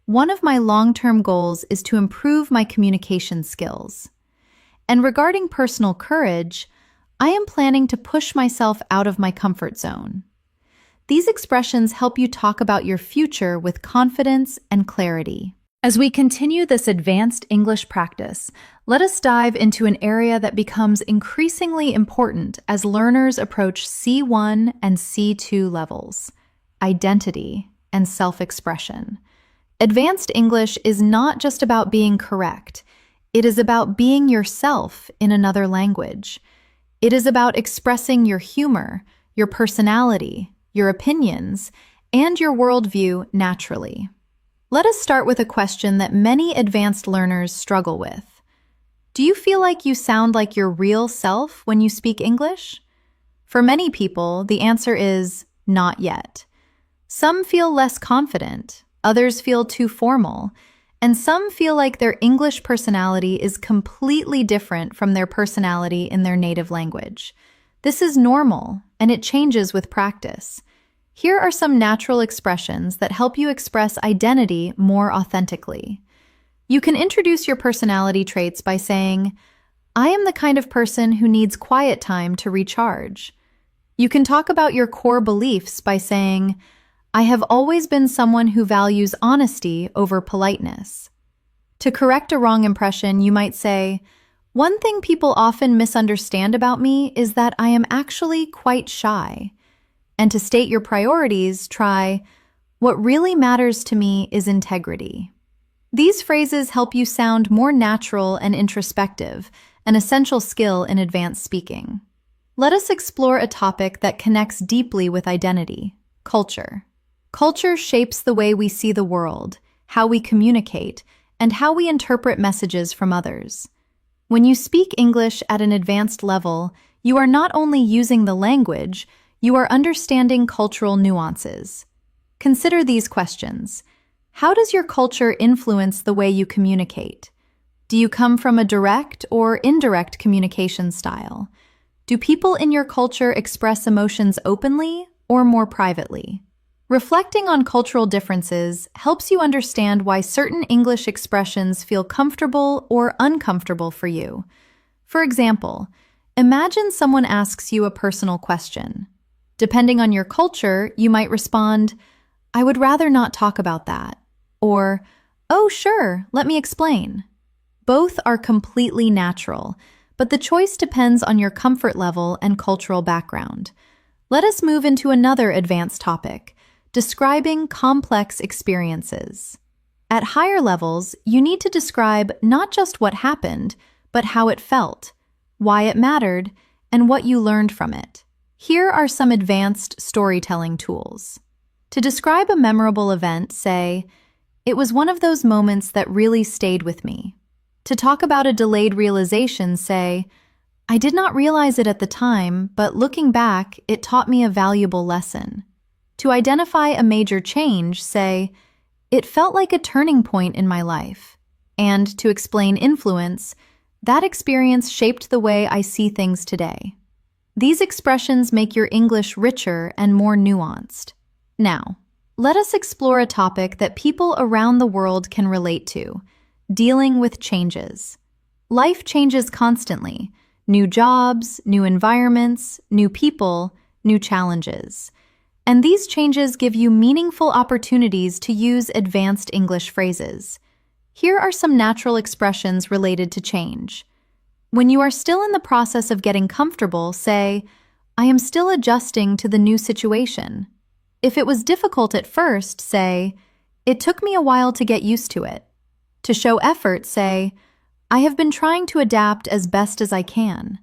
one of my long-term goals is to improve my communication skills. And regarding personal courage, I am planning to push myself out of my comfort zone. These expressions help you talk about your future with confidence and clarity. As we continue this advanced English practice, let us dive into an area that becomes increasingly important as learners approach C1 and C2 levels: identity and self-expression. Advanced English is not just about being correct. It is about being yourself in another language. It is about expressing your humor, your personality, your opinions, and your worldview naturally. Let us start with a question that many advanced learners struggle with. Do you feel like you sound like your real self when you speak English? For many people, the answer is not yet. Some feel less confident, others feel too formal, and some feel like their English personality is completely different from their personality in their native language. This is normal, and it changes with practice. Here are some natural expressions that help you express identity more authentically. You can introduce your personality traits by saying, I am the kind of person who needs quiet time to recharge. You can talk about your core beliefs by saying, I have always been someone who values honesty over politeness. To correct a wrong impression, you might say, one thing people often misunderstand about me is that I am actually quite shy. And to state your priorities, try, what really matters to me is integrity. These phrases help you sound more natural and introspective, an essential skill in advanced speaking. Let us explore a topic that connects deeply with identity: culture. Culture shapes the way we see the world, how we communicate, and how we interpret messages from others. When you speak English at an advanced level, you are not only using the language, you are understanding cultural nuances. Consider these questions. How does your culture influence the way you communicate? Do you come from a direct or indirect communication style? Do people in your culture express emotions openly or more privately? Reflecting on cultural differences helps you understand why certain English expressions feel comfortable or uncomfortable for you. For example, imagine someone asks you a personal question. Depending on your culture, you might respond, I would rather not talk about that. Or, oh, sure, let me explain. Both are completely natural, but the choice depends on your comfort level and cultural background. Let us move into another advanced topic: describing complex experiences. At higher levels, you need to describe not just what happened, but how it felt, why it mattered, and what you learned from it. Here are some advanced storytelling tools. To describe a memorable event, say, it was one of those moments that really stayed with me. To talk about a delayed realization, say, I did not realize it at the time, but looking back, it taught me a valuable lesson. To identify a major change, say, it felt like a turning point in my life. And to explain influence, that experience shaped the way I see things today. These expressions make your English richer and more nuanced. Now, let us explore a topic that people around the world can relate to: dealing with changes. Life changes constantly. New jobs, new environments, new people, new challenges. And these changes give you meaningful opportunities to use advanced English phrases. Here are some natural expressions related to change. When you are still in the process of getting comfortable, say, I am still adjusting to the new situation. If it was difficult at first, say, it took me a while to get used to it. To show effort, say, I have been trying to adapt as best as I can.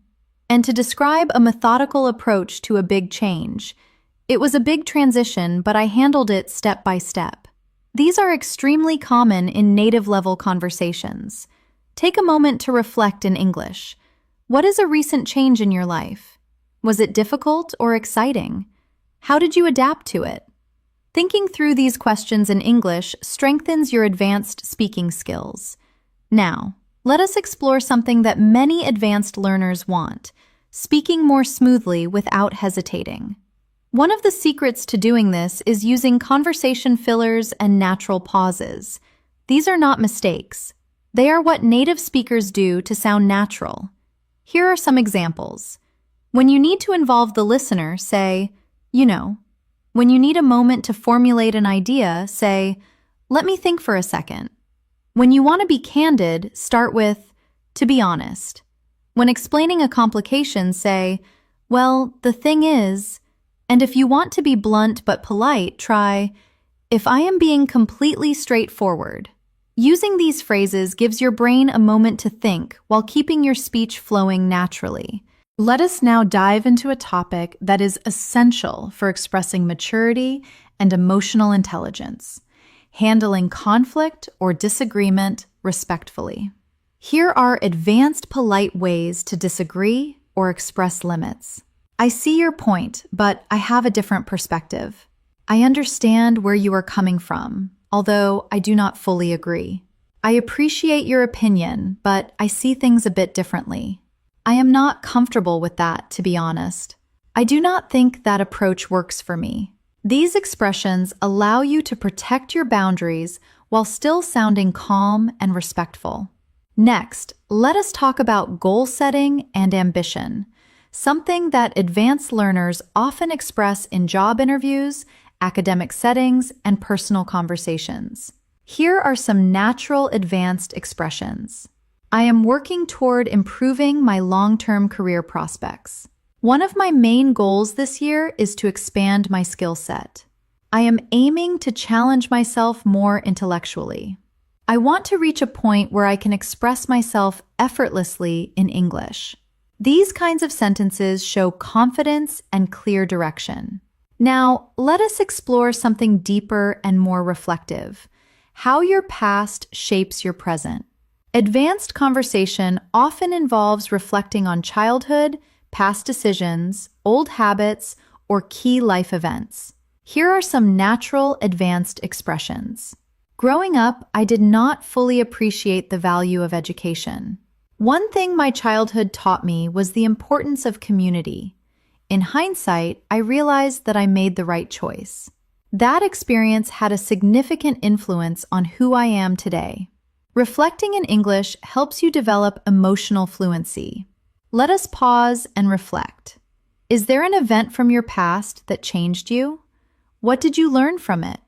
And to describe a methodical approach to a big change, it was a big transition, but I handled it step by step. These are extremely common in native-level conversations. Take a moment to reflect in English. What is a recent change in your life? Was it difficult or exciting? How did you adapt to it? Thinking through these questions in English strengthens your advanced speaking skills. Now, let us explore something that many advanced learners want: speaking more smoothly without hesitating. One of the secrets to doing this is using conversation fillers and natural pauses. These are not mistakes. They are what native speakers do to sound natural. Here are some examples. When you need to involve the listener, say, "You know." When you need a moment to formulate an idea, say, "Let me think for a second." When you want to be candid, start with, "To be honest." When explaining a complication, say, "Well, the thing is," and if you want to be blunt but polite, try, "If I am being completely straightforward." Using these phrases gives your brain a moment to think while keeping your speech flowing naturally. Let us now dive into a topic that is essential for expressing maturity and emotional intelligence: handling conflict or disagreement respectfully. Here are advanced polite ways to disagree or express limits. I see your point, but I have a different perspective. I understand where you are coming from, although I do not fully agree. I appreciate your opinion, but I see things a bit differently. I am not comfortable with that, to be honest. I do not think that approach works for me. These expressions allow you to protect your boundaries while still sounding calm and respectful. Next, let us talk about goal setting and ambition, something that advanced learners often express in job interviews, academic settings, and personal conversations. Here are some natural advanced expressions. I am working toward improving my long-term career prospects. One of my main goals this year is to expand my skill set. I am aiming to challenge myself more intellectually. I want to reach a point where I can express myself effortlessly in English. These kinds of sentences show confidence and clear direction. Now, let us explore something deeper and more reflective: how your past shapes your present. Advanced conversation often involves reflecting on childhood, past decisions, old habits, or key life events. Here are some natural advanced expressions. Growing up, I did not fully appreciate the value of education. One thing my childhood taught me was the importance of community. In hindsight, I realized that I made the right choice. That experience had a significant influence on who I am today. Reflecting in English helps you develop emotional fluency. Let us pause and reflect. Is there an event from your past that changed you? What did you learn from it?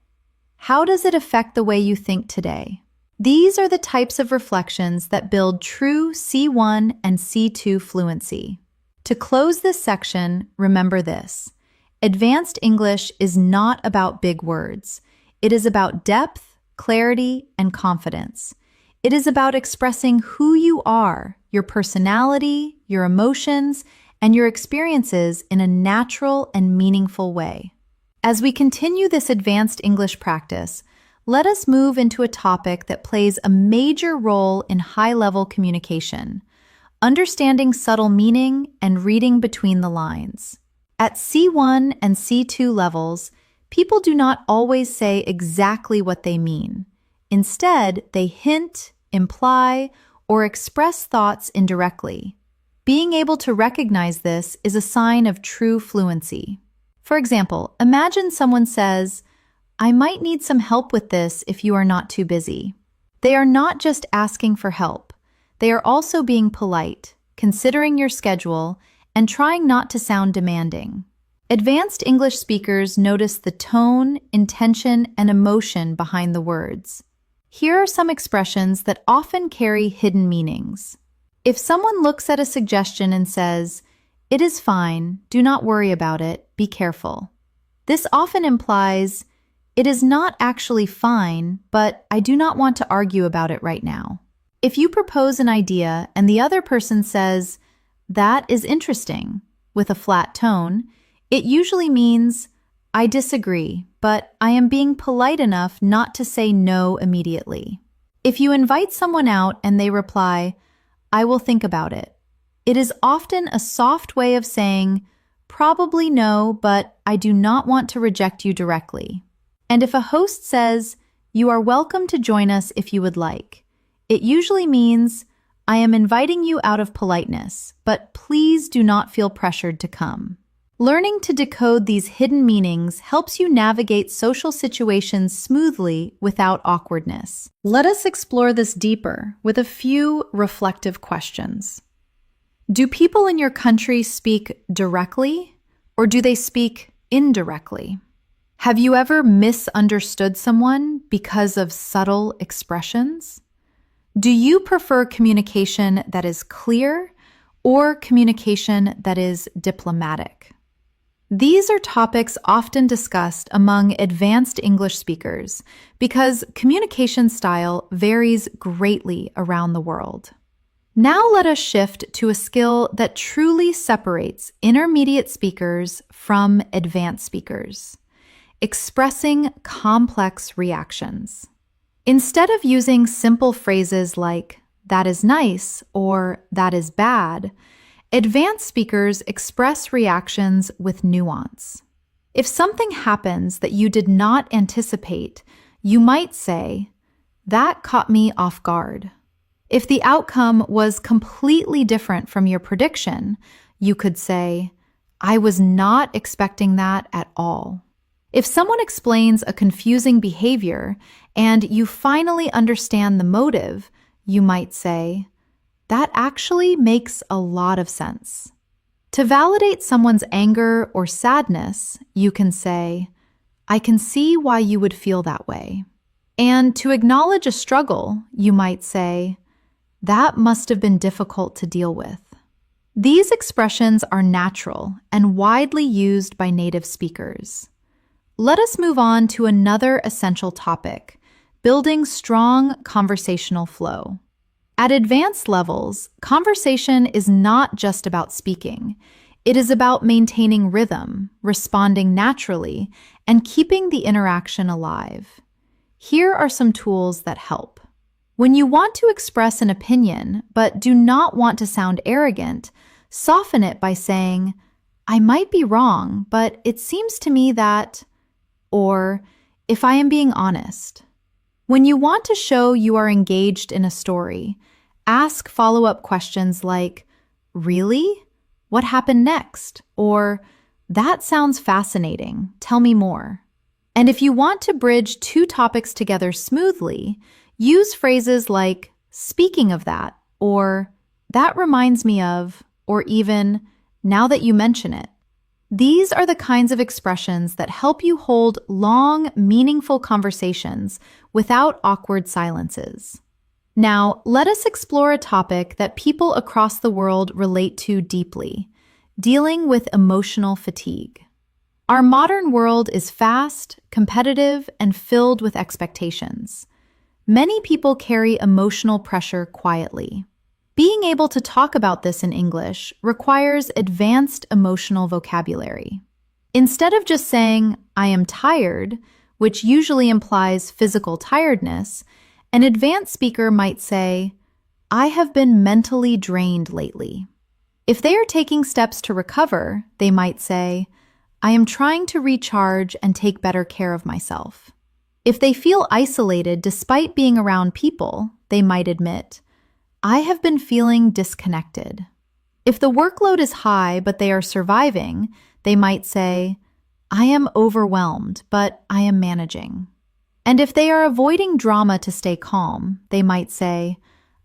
How does it affect the way you think today? These are the types of reflections that build true C1 and C2 fluency. To close this section, remember this: advanced English is not about big words. It is about depth, clarity, and confidence. It is about expressing who you are, your personality, your emotions, and your experiences in a natural and meaningful way. As we continue this advanced English practice, let us move into a topic that plays a major role in high-level communication: understanding subtle meaning and reading between the lines. At C1 and C2 levels, people do not always say exactly what they mean. Instead, they hint, imply, or express thoughts indirectly. Being able to recognize this is a sign of true fluency. For example, imagine someone says, "I might need some help with this if you are not too busy." They are not just asking for help. They are also being polite, considering your schedule, and trying not to sound demanding. Advanced English speakers notice the tone, intention, and emotion behind the words. Here are some expressions that often carry hidden meanings. If someone looks at a suggestion and says, "It is fine, do not worry about it, be careful," this often implies, "It is not actually fine, but I do not want to argue about it right now." If you propose an idea and the other person says, "That is interesting," with a flat tone, it usually means, "I disagree, but I am being polite enough not to say no immediately." If you invite someone out and they reply, "I will think about it," it is often a soft way of saying, "Probably no, but I do not want to reject you directly." And if a host says, "You are welcome to join us if you would like," it usually means, "I am inviting you out of politeness, but please do not feel pressured to come." Learning to decode these hidden meanings helps you navigate social situations smoothly without awkwardness. Let us explore this deeper with a few reflective questions. Do people in your country speak directly, or do they speak indirectly? Have you ever misunderstood someone because of subtle expressions? Do you prefer communication that is clear or communication that is diplomatic? These are topics often discussed among advanced English speakers because communication style varies greatly around the world. Now let us shift to a skill that truly separates intermediate speakers from advanced speakers: expressing complex reactions. Instead of using simple phrases like, "that is nice" or "that is bad," advanced speakers express reactions with nuance. If something happens that you did not anticipate, you might say, "That caught me off guard." If the outcome was completely different from your prediction, you could say, "I was not expecting that at all." If someone explains a confusing behavior and you finally understand the motive, you might say, "That actually makes a lot of sense." To validate someone's anger or sadness, you can say, "I can see why you would feel that way." And to acknowledge a struggle, you might say, "That must have been difficult to deal with." These expressions are natural and widely used by native speakers. Let us move on to another essential topic: building strong conversational flow. At advanced levels, conversation is not just about speaking. It is about maintaining rhythm, responding naturally, and keeping the interaction alive. Here are some tools that help. When you want to express an opinion but do not want to sound arrogant, soften it by saying, "I might be wrong, but it seems to me that," or "if I am being honest." When you want to show you are engaged in a story, ask follow-up questions like, "Really? What happened next?" Or, "That sounds fascinating. Tell me more." And if you want to bridge two topics together smoothly, use phrases like, "Speaking of that," or "That reminds me of," or even, "Now that you mention it." These are the kinds of expressions that help you hold long, meaningful conversations without awkward silences. Now, let us explore a topic that people across the world relate to deeply: dealing with emotional fatigue. Our modern world is fast, competitive, and filled with expectations. Many people carry emotional pressure quietly. Being able to talk about this in English requires advanced emotional vocabulary. Instead of just saying, "I am tired," which usually implies physical tiredness, an advanced speaker might say, "I have been mentally drained lately." If they are taking steps to recover, they might say, "I am trying to recharge and take better care of myself." If they feel isolated despite being around people, they might admit, "I have been feeling disconnected." If the workload is high but they are surviving, they might say, "I am overwhelmed, but I am managing." And if they are avoiding drama to stay calm, they might say,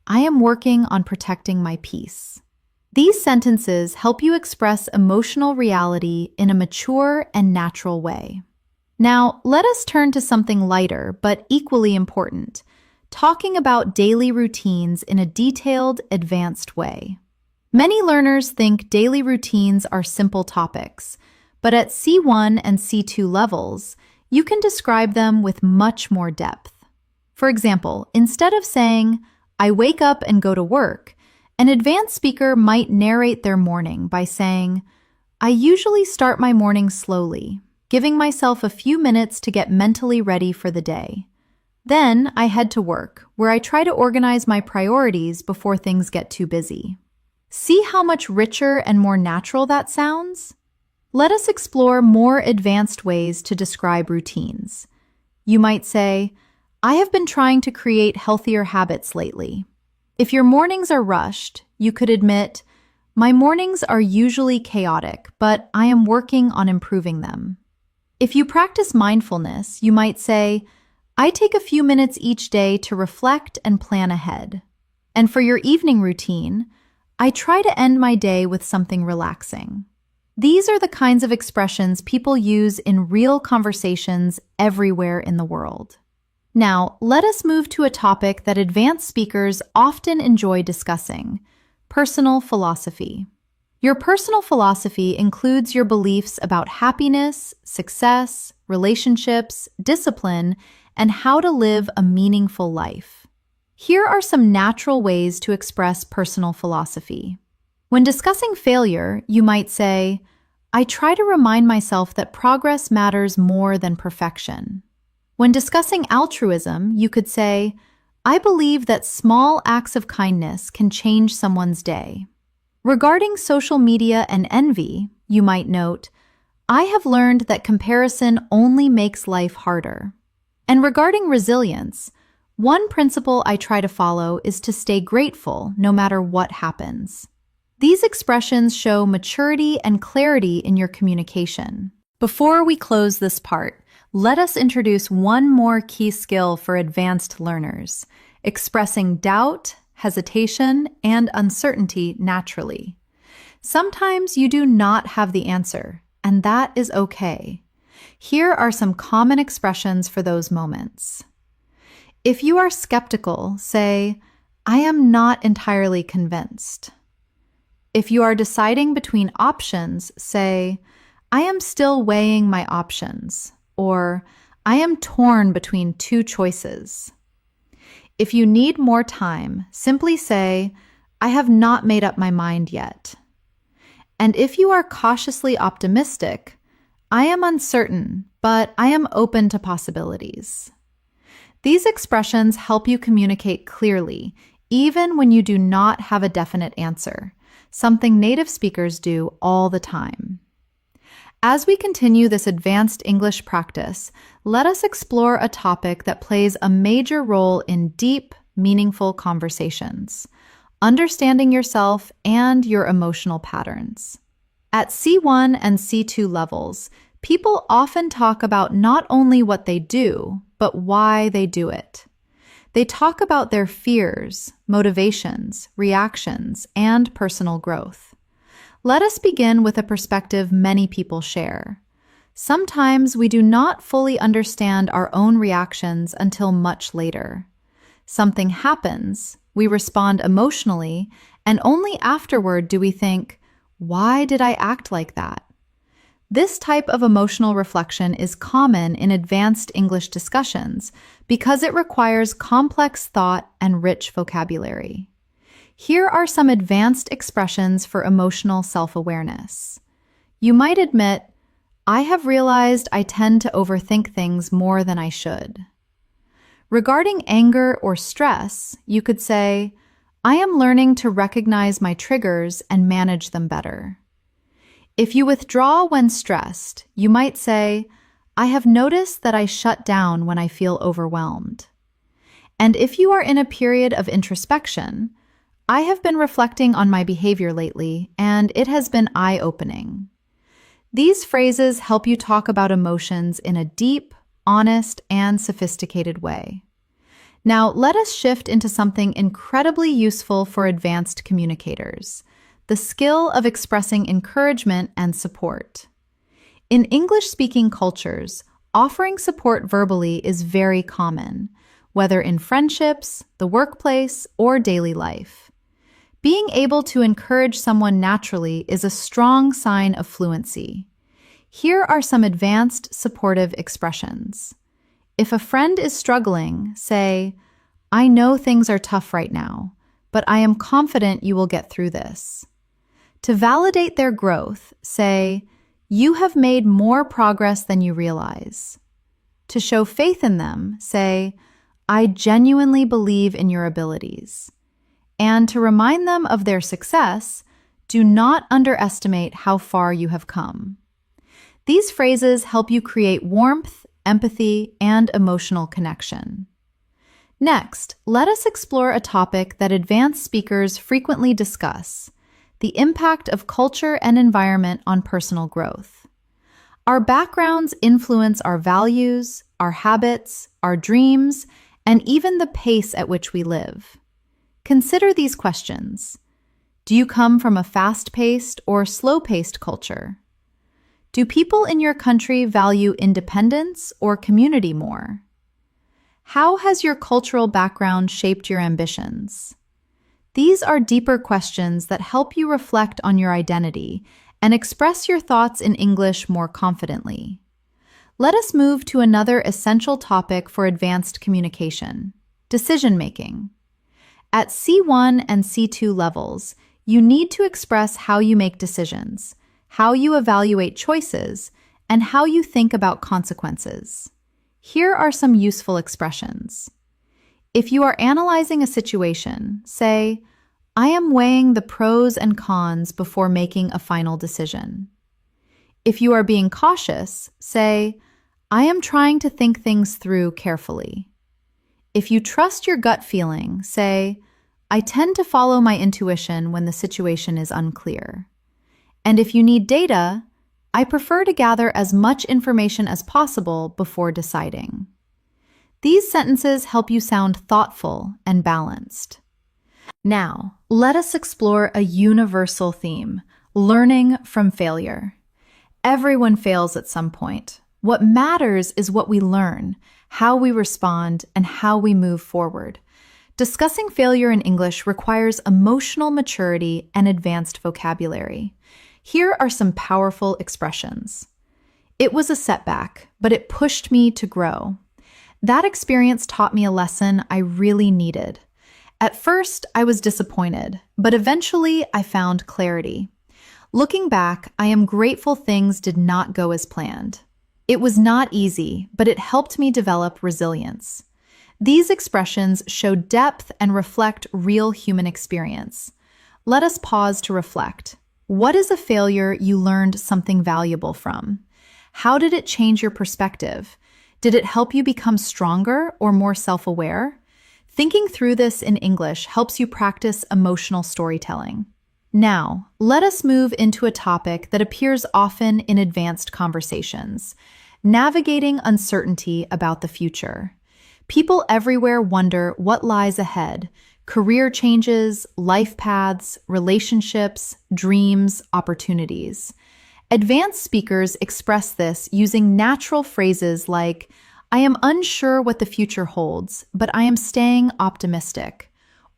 "I am working on protecting my peace." These sentences help you express emotional reality in a mature and natural way. Now, let us turn to something lighter but equally important: talking about daily routines in a detailed, advanced way. Many learners think daily routines are simple topics, but at C1 and C2 levels, you can describe them with much more depth. For example, instead of saying, "I wake up and go to work," an advanced speaker might narrate their morning by saying, "I usually start my morning slowly, giving myself a few minutes to get mentally ready for the day. Then I head to work, where I try to organize my priorities before things get too busy." See how much richer and more natural that sounds? Let us explore more advanced ways to describe routines. You might say, I have been trying to create healthier habits lately. If your mornings are rushed, you could admit, my mornings are usually chaotic, but I am working on improving them. If you practice mindfulness, you might say, I take a few minutes each day to reflect and plan ahead. And for your evening routine, I try to end my day with something relaxing. These are the kinds of expressions people use in real conversations everywhere in the world. Now, let us move to a topic that advanced speakers often enjoy discussing: personal philosophy. Your personal philosophy includes your beliefs about happiness, success, relationships, discipline, and how to live a meaningful life. Here are some natural ways to express personal philosophy. When discussing failure, you might say, I try to remind myself that progress matters more than perfection. When discussing altruism, you could say, I believe that small acts of kindness can change someone's day. Regarding social media and envy, you might note, I have learned that comparison only makes life harder. And regarding resilience, one principle I try to follow is to stay grateful no matter what happens. These expressions show maturity and clarity in your communication. Before we close this part, let us introduce one more key skill for advanced learners: expressing doubt, hesitation, and uncertainty naturally. Sometimes you do not have the answer, and that is okay. Here are some common expressions for those moments. If you are skeptical, say, I am not entirely convinced. If you are deciding between options, say, I am still weighing my options, or I am torn between two choices. If you need more time, simply say, I have not made up my mind yet. And if you are cautiously optimistic, I am uncertain, but I am open to possibilities. These expressions help you communicate clearly, even when you do not have a definite answer, something native speakers do all the time. As we continue this advanced English practice, let us explore a topic that plays a major role in deep, meaningful conversations: understanding yourself and your emotional patterns. At C1 and C2 levels, people often talk about not only what they do, but why they do it. They talk about their fears, motivations, reactions, and personal growth. Let us begin with a perspective many people share. Sometimes we do not fully understand our own reactions until much later. Something happens, we respond emotionally, and only afterward do we think, why did I act like that? This type of emotional reflection is common in advanced English discussions because it requires complex thought and rich vocabulary. Here are some advanced expressions for emotional self-awareness. You might admit, I have realized I tend to overthink things more than I should. Regarding anger or stress, you could say, I am learning to recognize my triggers and manage them better. If you withdraw when stressed, you might say, I have noticed that I shut down when I feel overwhelmed. And if you are in a period of introspection, I have been reflecting on my behavior lately, and it has been eye-opening. These phrases help you talk about emotions in a deep, honest, and sophisticated way. Now, let us shift into something incredibly useful for advanced communicators: the skill of expressing encouragement and support. In English-speaking cultures, offering support verbally is very common, whether in friendships, the workplace, or daily life. Being able to encourage someone naturally is a strong sign of fluency. Here are some advanced supportive expressions. If a friend is struggling, say, I know things are tough right now, but I am confident you will get through this. To validate their growth, say, you have made more progress than you realize. To show faith in them, say, I genuinely believe in your abilities. And to remind them of their success, do not underestimate how far you have come. These phrases help you create warmth empathy, and emotional connection. Next, let us explore a topic that advanced speakers frequently discuss: the impact of culture and environment on personal growth. Our backgrounds influence our values, our habits, our dreams, and even the pace at which we live. Consider these questions. Do you come from a fast-paced or slow-paced culture? Do people in your country value independence or community more? How has your cultural background shaped your ambitions? These are deeper questions that help you reflect on your identity and express your thoughts in English more confidently. Let us move to another essential topic for advanced communication: decision-making. At C1 and C2 levels, you need to express how you make decisions, how you evaluate choices, and how you think about consequences. Here are some useful expressions. If you are analyzing a situation, say, "I am weighing the pros and cons before making a final decision." If you are being cautious, say, "I am trying to think things through carefully." If you trust your gut feeling, say, "I tend to follow my intuition when the situation is unclear." And if you need data, "I prefer to gather as much information as possible before deciding." These sentences help you sound thoughtful and balanced. Now, let us explore a universal theme: learning from failure. Everyone fails at some point. What matters is what we learn, how we respond, and how we move forward. Discussing failure in English requires emotional maturity and advanced vocabulary. Here are some powerful expressions. "It was a setback, but it pushed me to grow." That experience taught me a lesson I really needed. At first, I was disappointed, but eventually I found clarity. Looking back, I am grateful things did not go as planned. It was not easy, but it helped me develop resilience. These expressions show depth and reflect real human experience. Let us pause to reflect. What is a failure you learned something valuable from? How did it change your perspective? Did it help you become stronger or more self-aware? Thinking through this in English helps you practice emotional storytelling. Now, let us move into a topic that appears often in advanced conversations: navigating uncertainty about the future. People everywhere wonder what lies ahead: career changes, life paths, relationships, dreams, opportunities. Advanced speakers express this using natural phrases like, "I am unsure what the future holds, but I am staying optimistic."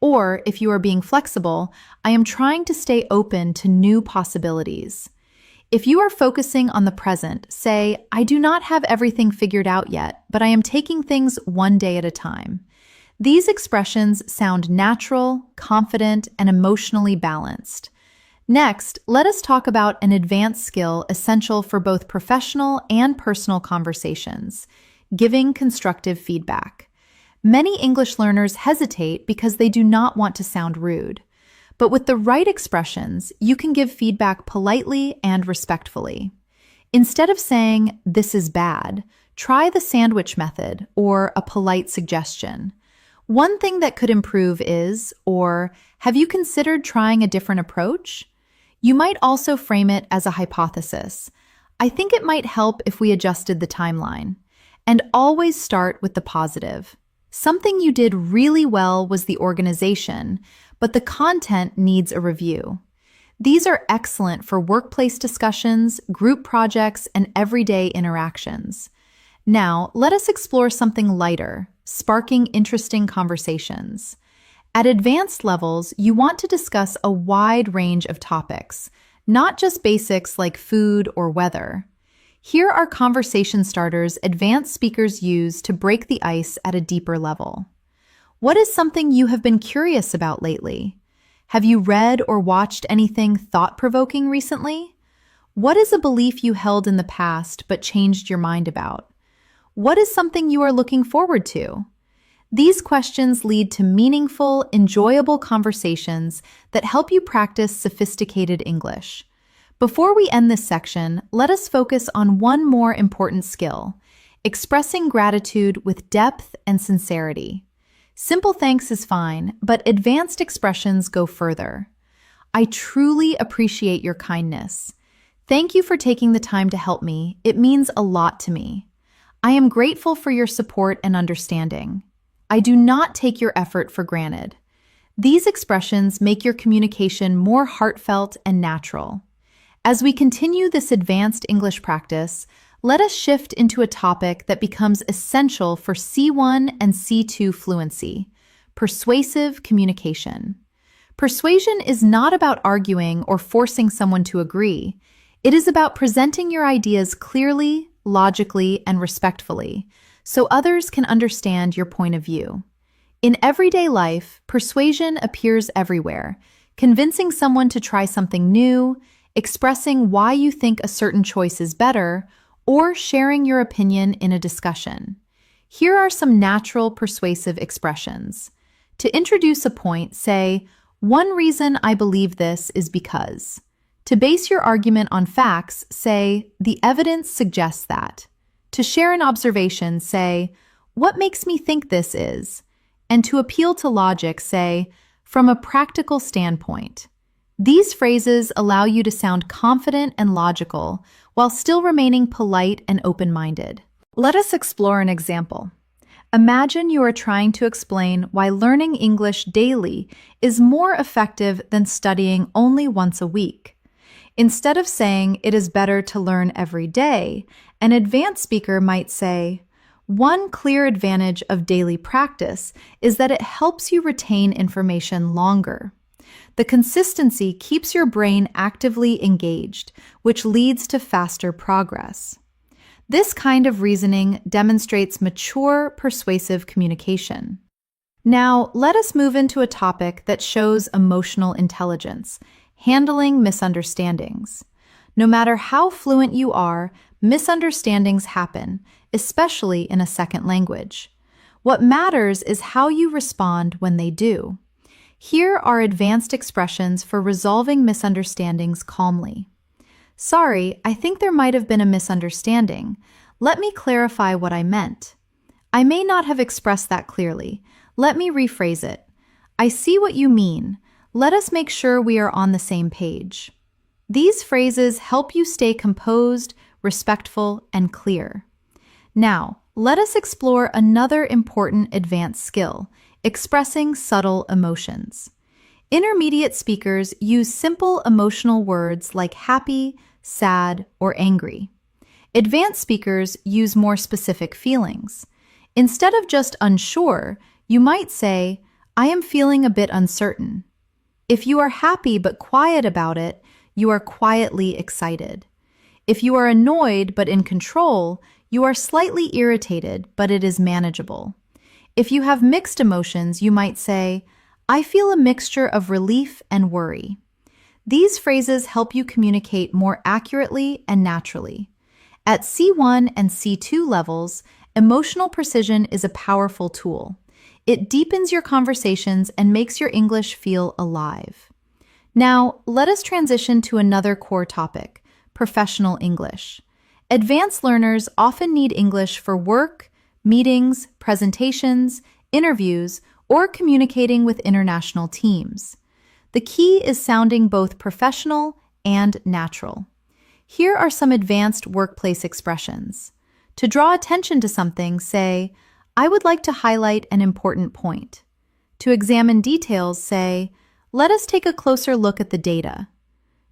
Or, if you are being flexible, "I am trying to stay open to new possibilities." If you are focusing on the present, say, "I do not have everything figured out yet, but I am taking things one day at a time." These expressions sound natural, confident, and emotionally balanced. Next, let us talk about an advanced skill essential for both professional and personal conversations: giving constructive feedback. Many English learners hesitate because they do not want to sound rude. But with the right expressions, you can give feedback politely and respectfully. Instead of saying, "This is bad," try the sandwich method or a polite suggestion. "One thing that could improve is," or "Have you considered trying a different approach?" You might also frame it as a hypothesis: "I think it might help if we adjusted the timeline." And always start with the positive. Something you did really well was the organization, but the content needs a review. These are excellent for workplace discussions, group projects, and everyday interactions. Now, let us explore something lighter: sparking interesting conversations. At advanced levels, you want to discuss a wide range of topics, not just basics like food or weather. Here are conversation starters advanced speakers use to break the ice at a deeper level. What is something you have been curious about lately? Have you read or watched anything thought-provoking recently? What is a belief you held in the past but changed your mind about? What is something you are looking forward to? These questions lead to meaningful, enjoyable conversations that help you practice sophisticated English. Before we end this section, let us focus on one more important skill: expressing gratitude with depth and sincerity. Simple thanks is fine, but advanced expressions go further. I truly appreciate your kindness. Thank you for taking the time to help me. It means a lot to me. I am grateful for your support and understanding. I do not take your effort for granted. These expressions make your communication more heartfelt and natural. As we continue this advanced English practice, let us shift into a topic that becomes essential for C1 and C2 fluency: persuasive communication. Persuasion is not about arguing or forcing someone to agree. It is about presenting your ideas clearly, logically, and respectfully, so others can understand your point of view. In everyday life, persuasion appears everywhere, convincing someone to try something new, expressing why you think a certain choice is better, or sharing your opinion in a discussion. Here are some natural persuasive expressions. To introduce a point, say, "One reason I believe this is because." To base your argument on facts, say, "The evidence suggests that." To share an observation, say, "What makes me think this is?" And to appeal to logic, say, "From a practical standpoint." These phrases allow you to sound confident and logical while still remaining polite and open-minded. Let us explore an example. Imagine you are trying to explain why learning English daily is more effective than studying only once a week. Instead of saying it is better to learn every day, an advanced speaker might say, "One clear advantage of daily practice is that it helps you retain information longer. The consistency keeps your brain actively engaged, which leads to faster progress." This kind of reasoning demonstrates mature, persuasive communication. Now, let us move into a topic that shows emotional intelligence: handling misunderstandings. No matter how fluent you are, misunderstandings happen, especially in a second language. What matters is how you respond when they do. Here are advanced expressions for resolving misunderstandings calmly. "Sorry, I think there might have been a misunderstanding. Let me clarify what I meant. I may not have expressed that clearly. Let me rephrase it. I see what you mean. Let us make sure we are on the same page." These phrases help you stay composed, respectful, and clear. Now, let us explore another important advanced skill: expressing subtle emotions. Intermediate speakers use simple emotional words like happy, sad, or angry. Advanced speakers use more specific feelings. Instead of just unsure, you might say, "I am feeling a bit uncertain." If you are happy but quiet about it, you are quietly excited. If you are annoyed but in control, you are slightly irritated, but it is manageable. If you have mixed emotions, you might say, "I feel a mixture of relief and worry." These phrases help you communicate more accurately and naturally. At C1 and C2 levels, emotional precision is a powerful tool. It deepens your conversations and makes your English feel alive. Now, let us transition to another core topic: professional English. Advanced learners often need English for work, meetings, presentations, interviews, or communicating with international teams. The key is sounding both professional and natural. Here are some advanced workplace expressions. To draw attention to something, say, "I would like to highlight an important point." To examine details, say, "Let us take a closer look at the data."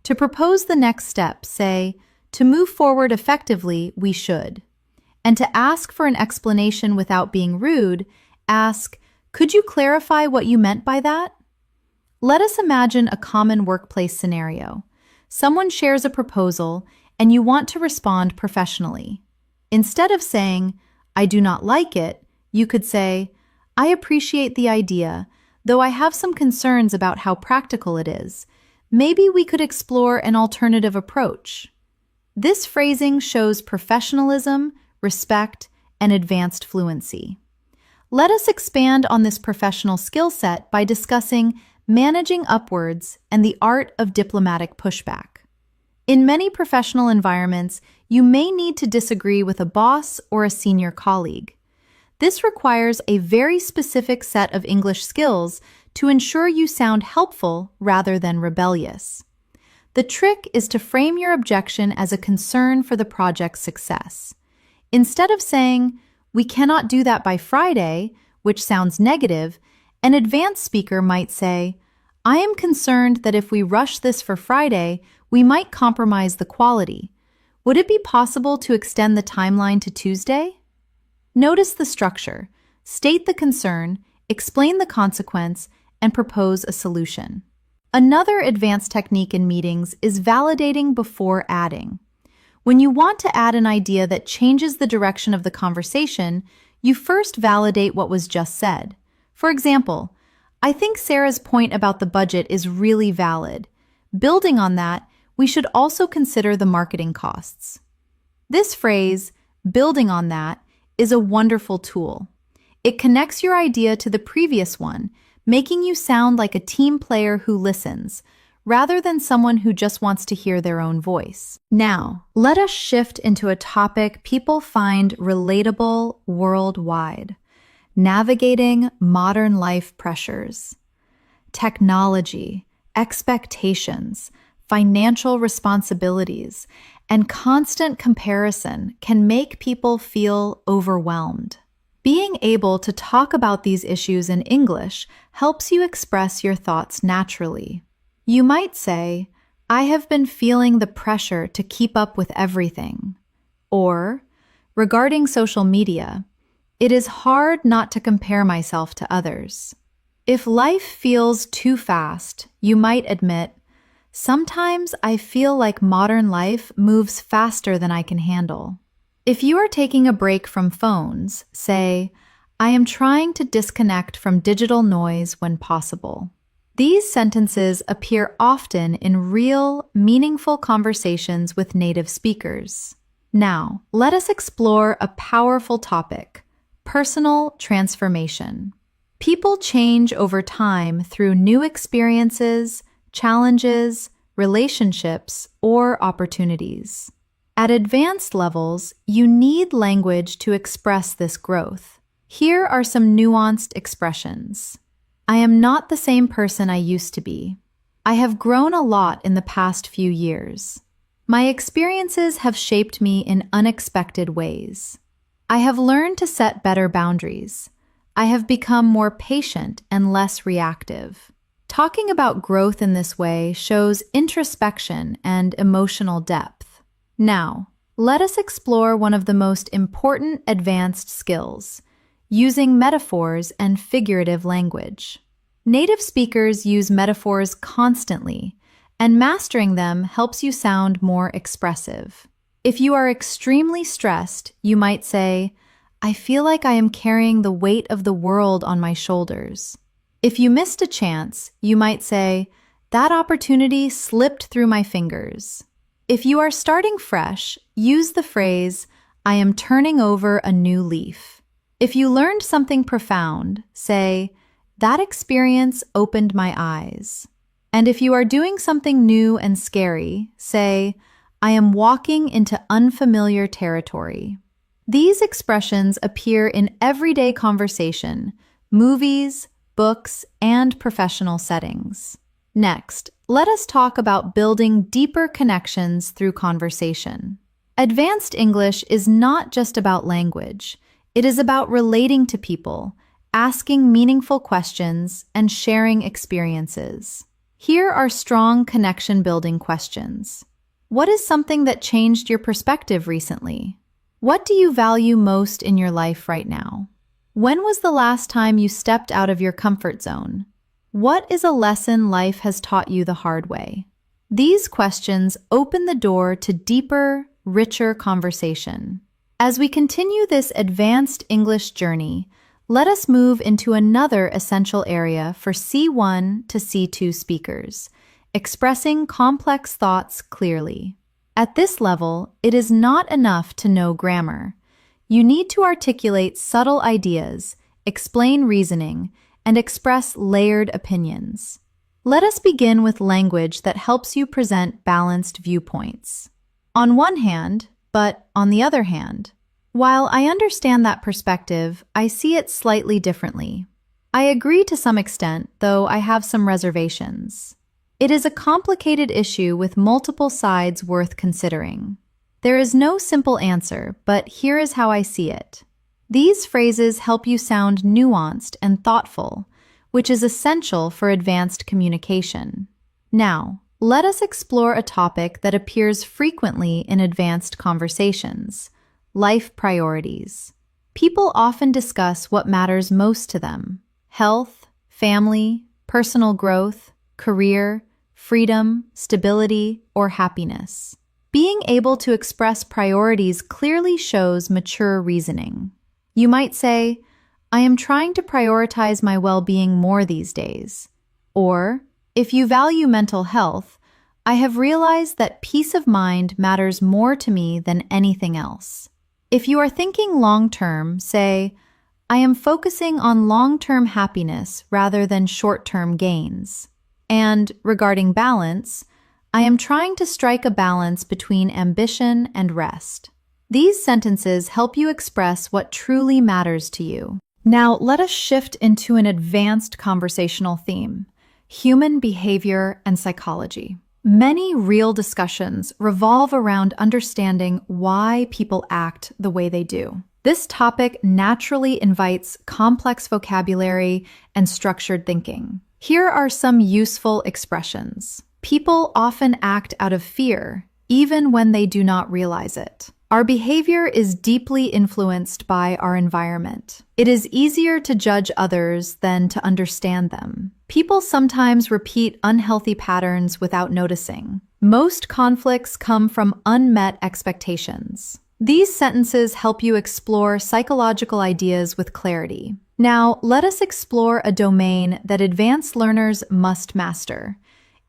To propose the next step, say, "To move forward effectively, we should." And to ask for an explanation without being rude, ask, "Could you clarify what you meant by that?" Let us imagine a common workplace scenario. Someone shares a proposal, and you want to respond professionally. Instead of saying, "I do not like it," you could say, "I appreciate the idea, though I have some concerns about how practical it is. Maybe we could explore an alternative approach." This phrasing shows professionalism, respect, and advanced fluency. Let us expand on this professional skill set by discussing managing upwards and the art of diplomatic pushback. In many professional environments, you may need to disagree with a boss or a senior colleague. This requires a very specific set of English skills to ensure you sound helpful rather than rebellious. The trick is to frame your objection as a concern for the project's success. Instead of saying, "We cannot do that by Friday," which sounds negative, an advanced speaker might say, "I am concerned that if we rush this for Friday, we might compromise the quality. Would it be possible to extend the timeline to Tuesday?" Notice the structure. State the concern, explain the consequence, and propose a solution. Another advanced technique in meetings is validating before adding. When you want to add an idea that changes the direction of the conversation, you first validate what was just said. For example, "I think Sarah's point about the budget is really valid. Building on that, we should also consider the marketing costs." This phrase, "building on that," is a wonderful tool. It connects your idea to the previous one, making you sound like a team player who listens, rather than someone who just wants to hear their own voice. Now, let us shift into a topic people find relatable worldwide: navigating modern life pressures. Technology, expectations, financial responsibilities, and constant comparison can make people feel overwhelmed. Being able to talk about these issues in English helps you express your thoughts naturally. You might say, "I have been feeling the pressure to keep up with everything." Or, regarding social media, "It is hard not to compare myself to others." If life feels too fast, you might admit, "Sometimes I feel like modern life moves faster than I can handle." If you are taking a break from phones, say, "I am trying to disconnect from digital noise when possible." These sentences appear often in real, meaningful conversations with native speakers. Now, let us explore a powerful topic: personal transformation. People change over time through new experiences, challenges, relationships, or opportunities. At advanced levels, you need language to express this growth. Here are some nuanced expressions. "I am not the same person I used to be." "I have grown a lot in the past few years." "My experiences have shaped me in unexpected ways." "I have learned to set better boundaries." "I have become more patient and less reactive." Talking about growth in this way shows introspection and emotional depth. Now, let us explore one of the most important advanced skills: using metaphors and figurative language. Native speakers use metaphors constantly, and mastering them helps you sound more expressive. If you are extremely stressed, you might say, "I feel like I am carrying the weight of the world on my shoulders." If you missed a chance, you might say, "That opportunity slipped through my fingers." If you are starting fresh, use the phrase, "I am turning over a new leaf." If you learned something profound, say, "That experience opened my eyes." And if you are doing something new and scary, say, "I am walking into unfamiliar territory." These expressions appear in everyday conversation, movies, books, and professional settings. Next, let us talk about building deeper connections through conversation. Advanced English is not just about language. It is about relating to people, asking meaningful questions, and sharing experiences. Here are strong connection-building questions. What is something that changed your perspective recently? What do you value most in your life right now? When was the last time you stepped out of your comfort zone? What is a lesson life has taught you the hard way? These questions open the door to deeper, richer conversation. As we continue this advanced English journey, let us move into another essential area for C1 to C2 speakers: expressing complex thoughts clearly. At this level, it is not enough to know grammar. You need to articulate subtle ideas, explain reasoning, and express layered opinions. Let us begin with language that helps you present balanced viewpoints. On one hand, but on the other hand, while I understand that perspective, I see it slightly differently. I agree to some extent, though I have some reservations. It is a complicated issue with multiple sides worth considering. There is no simple answer, but here is how I see it. These phrases help you sound nuanced and thoughtful, which is essential for advanced communication. Now, let us explore a topic that appears frequently in advanced conversations: life priorities. People often discuss what matters most to them: health, family, personal growth, career, freedom, stability, or happiness. Being able to express priorities clearly shows mature reasoning. You might say, "I am trying to prioritize my well-being more these days." Or, if you value mental health, "I have realized that peace of mind matters more to me than anything else." If you are thinking long-term, say, "I am focusing on long-term happiness rather than short-term gains." And regarding balance, "I am trying to strike a balance between ambition and rest." These sentences help you express what truly matters to you. Now, let us shift into an advanced conversational theme: human behavior and psychology. Many real discussions revolve around understanding why people act the way they do. This topic naturally invites complex vocabulary and structured thinking. Here are some useful expressions. People often act out of fear, even when they do not realize it. Our behavior is deeply influenced by our environment. It is easier to judge others than to understand them. People sometimes repeat unhealthy patterns without noticing. Most conflicts come from unmet expectations. These sentences help you explore psychological ideas with clarity. Now, let us explore a domain that advanced learners must master: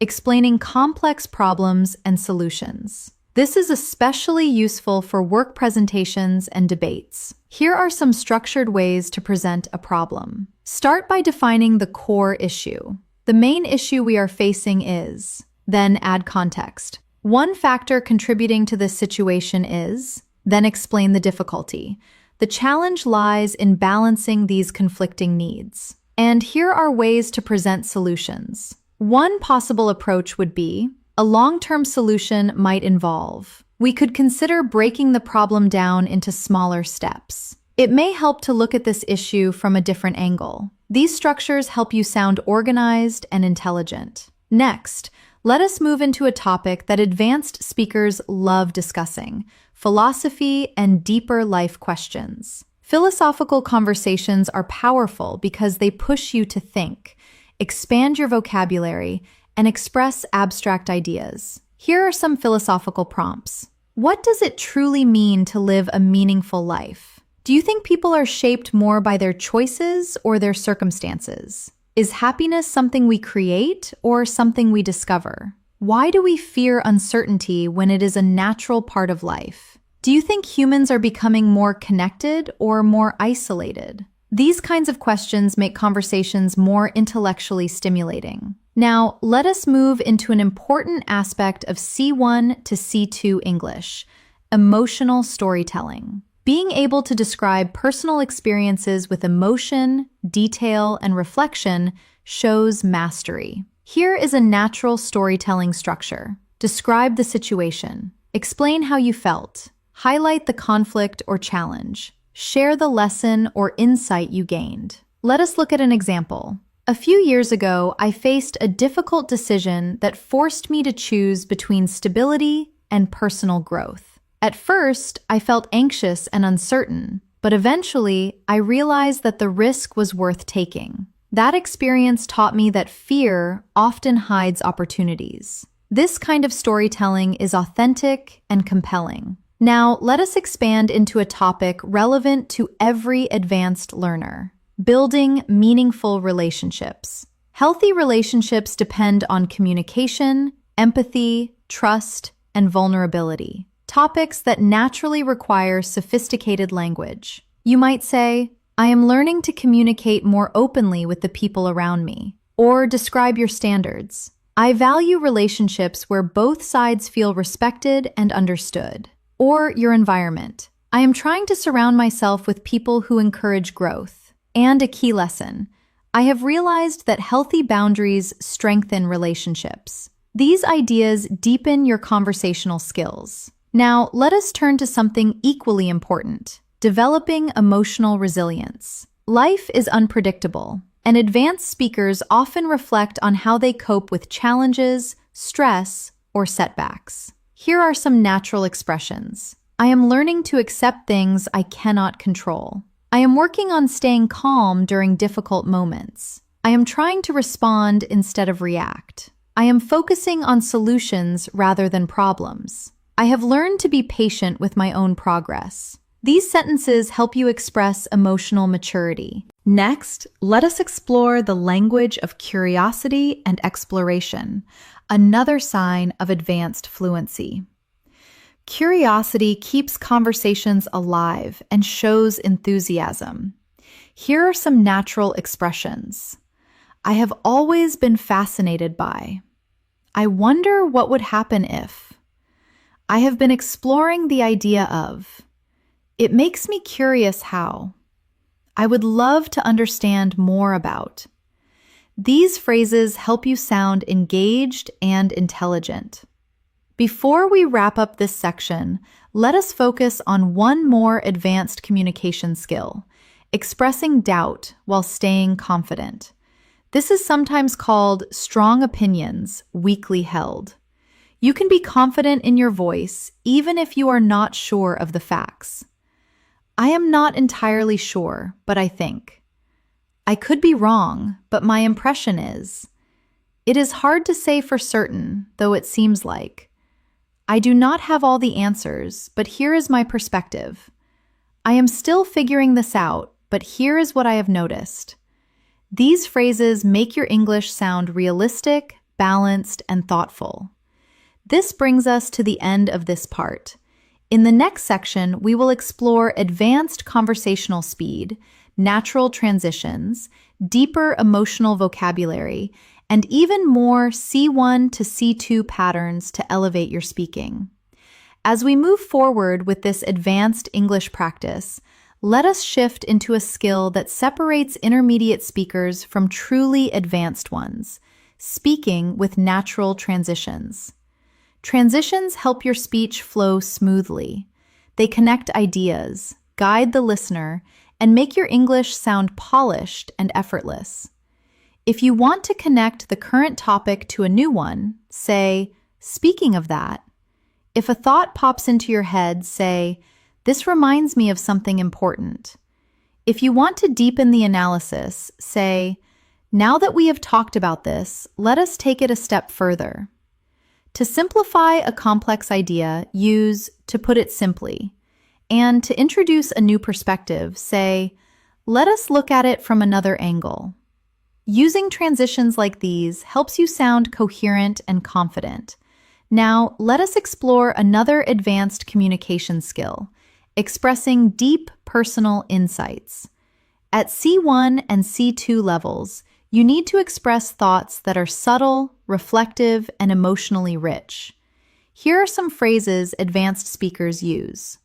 explaining complex problems and solutions. This is especially useful for work presentations and debates. Here are some structured ways to present a problem. Start by defining the core issue. The main issue we are facing is, then add context. One factor contributing to this situation is, then explain the difficulty. The challenge lies in balancing these conflicting needs. And here are ways to present solutions. One possible approach would be, a long-term solution might involve. We could consider breaking the problem down into smaller steps. It may help to look at this issue from a different angle. These structures help you sound organized and intelligent. Next, let us move into a topic that advanced speakers love discussing: philosophy and deeper life questions. Philosophical conversations are powerful because they push you to think, expand your vocabulary, and express abstract ideas. Here are some philosophical prompts. What does it truly mean to live a meaningful life? Do you think people are shaped more by their choices or their circumstances? Is happiness something we create or something we discover? Why do we fear uncertainty when it is a natural part of life? Do you think humans are becoming more connected or more isolated? These kinds of questions make conversations more intellectually stimulating. Now, let us move into an important aspect of C1 to C2 English: emotional storytelling. Being able to describe personal experiences with emotion, detail, and reflection shows mastery. Here is a natural storytelling structure. Describe the situation. Explain how you felt. Highlight the conflict or challenge. Share the lesson or insight you gained. Let us look at an example. A few years ago, I faced a difficult decision that forced me to choose between stability and personal growth. At first, I felt anxious and uncertain, but eventually, I realized that the risk was worth taking. That experience taught me that fear often hides opportunities. This kind of storytelling is authentic and compelling. Now, let us expand into a topic relevant to every advanced learner: building meaningful relationships. Healthy relationships depend on communication, empathy, trust, and vulnerability, topics that naturally require sophisticated language. You might say, "I am learning to communicate more openly with the people around me." Or describe your standards. I value relationships where both sides feel respected and understood. Or your environment. I am trying to surround myself with people who encourage growth. And a key lesson. I have realized that healthy boundaries strengthen relationships. These ideas deepen your conversational skills. Now, let us turn to something equally important: developing emotional resilience. Life is unpredictable, and advanced speakers often reflect on how they cope with challenges, stress, or setbacks. Here are some natural expressions. I am learning to accept things I cannot control. I am working on staying calm during difficult moments. I am trying to respond instead of react. I am focusing on solutions rather than problems. I have learned to be patient with my own progress. These sentences help you express emotional maturity. Next, let us explore the language of curiosity and exploration, another sign of advanced fluency. Curiosity keeps conversations alive and shows enthusiasm. Here are some natural expressions. I have always been fascinated by. I wonder what would happen if. I have been exploring the idea of. It makes me curious how. I would love to understand more about. These phrases help you sound engaged and intelligent. Before we wrap up this section, let us focus on one more advanced communication skill: expressing doubt while staying confident. This is sometimes called strong opinions, weakly held. You can be confident in your voice even if you are not sure of the facts. I am not entirely sure, but I think. I could be wrong, but my impression is. It is hard to say for certain, though it seems like. I do not have all the answers, but here is my perspective. I am still figuring this out, but here is what I have noticed. These phrases make your English sound realistic, balanced, and thoughtful. This brings us to the end of this part. In the next section, we will explore advanced conversational speed, natural transitions, deeper emotional vocabulary, and even more C1 to C2 patterns to elevate your speaking. As we move forward with this advanced English practice, let us shift into a skill that separates intermediate speakers from truly advanced ones: speaking with natural transitions. Transitions help your speech flow smoothly. They connect ideas, guide the listener, and make your English sound polished and effortless. If you want to connect the current topic to a new one, say, "Speaking of that." If a thought pops into your head, say, "This reminds me of something important." If you want to deepen the analysis, say, "Now that we have talked about this, let us take it a step further." To simplify a complex idea, use "to put it simply." And to introduce a new perspective, say, "Let us look at it from another angle." Using transitions like these helps you sound coherent and confident. Now, let us explore another advanced communication skill: expressing deep personal insights. At C1 and C2 levels, you need to express thoughts that are subtle, reflective, and emotionally rich. Here are some phrases advanced speakers use.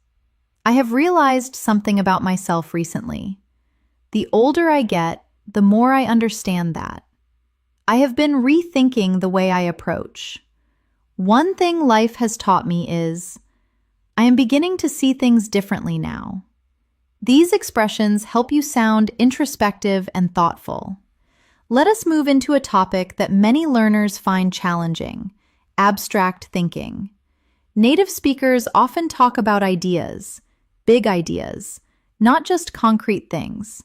I have realized something about myself recently. The older I get, the more I understand that. I have been rethinking the way I approach. One thing life has taught me is, I am beginning to see things differently now. These expressions help you sound introspective and thoughtful. Let us move into a topic that many learners find challenging: abstract thinking. Native speakers often talk about ideas, big ideas, not just concrete things.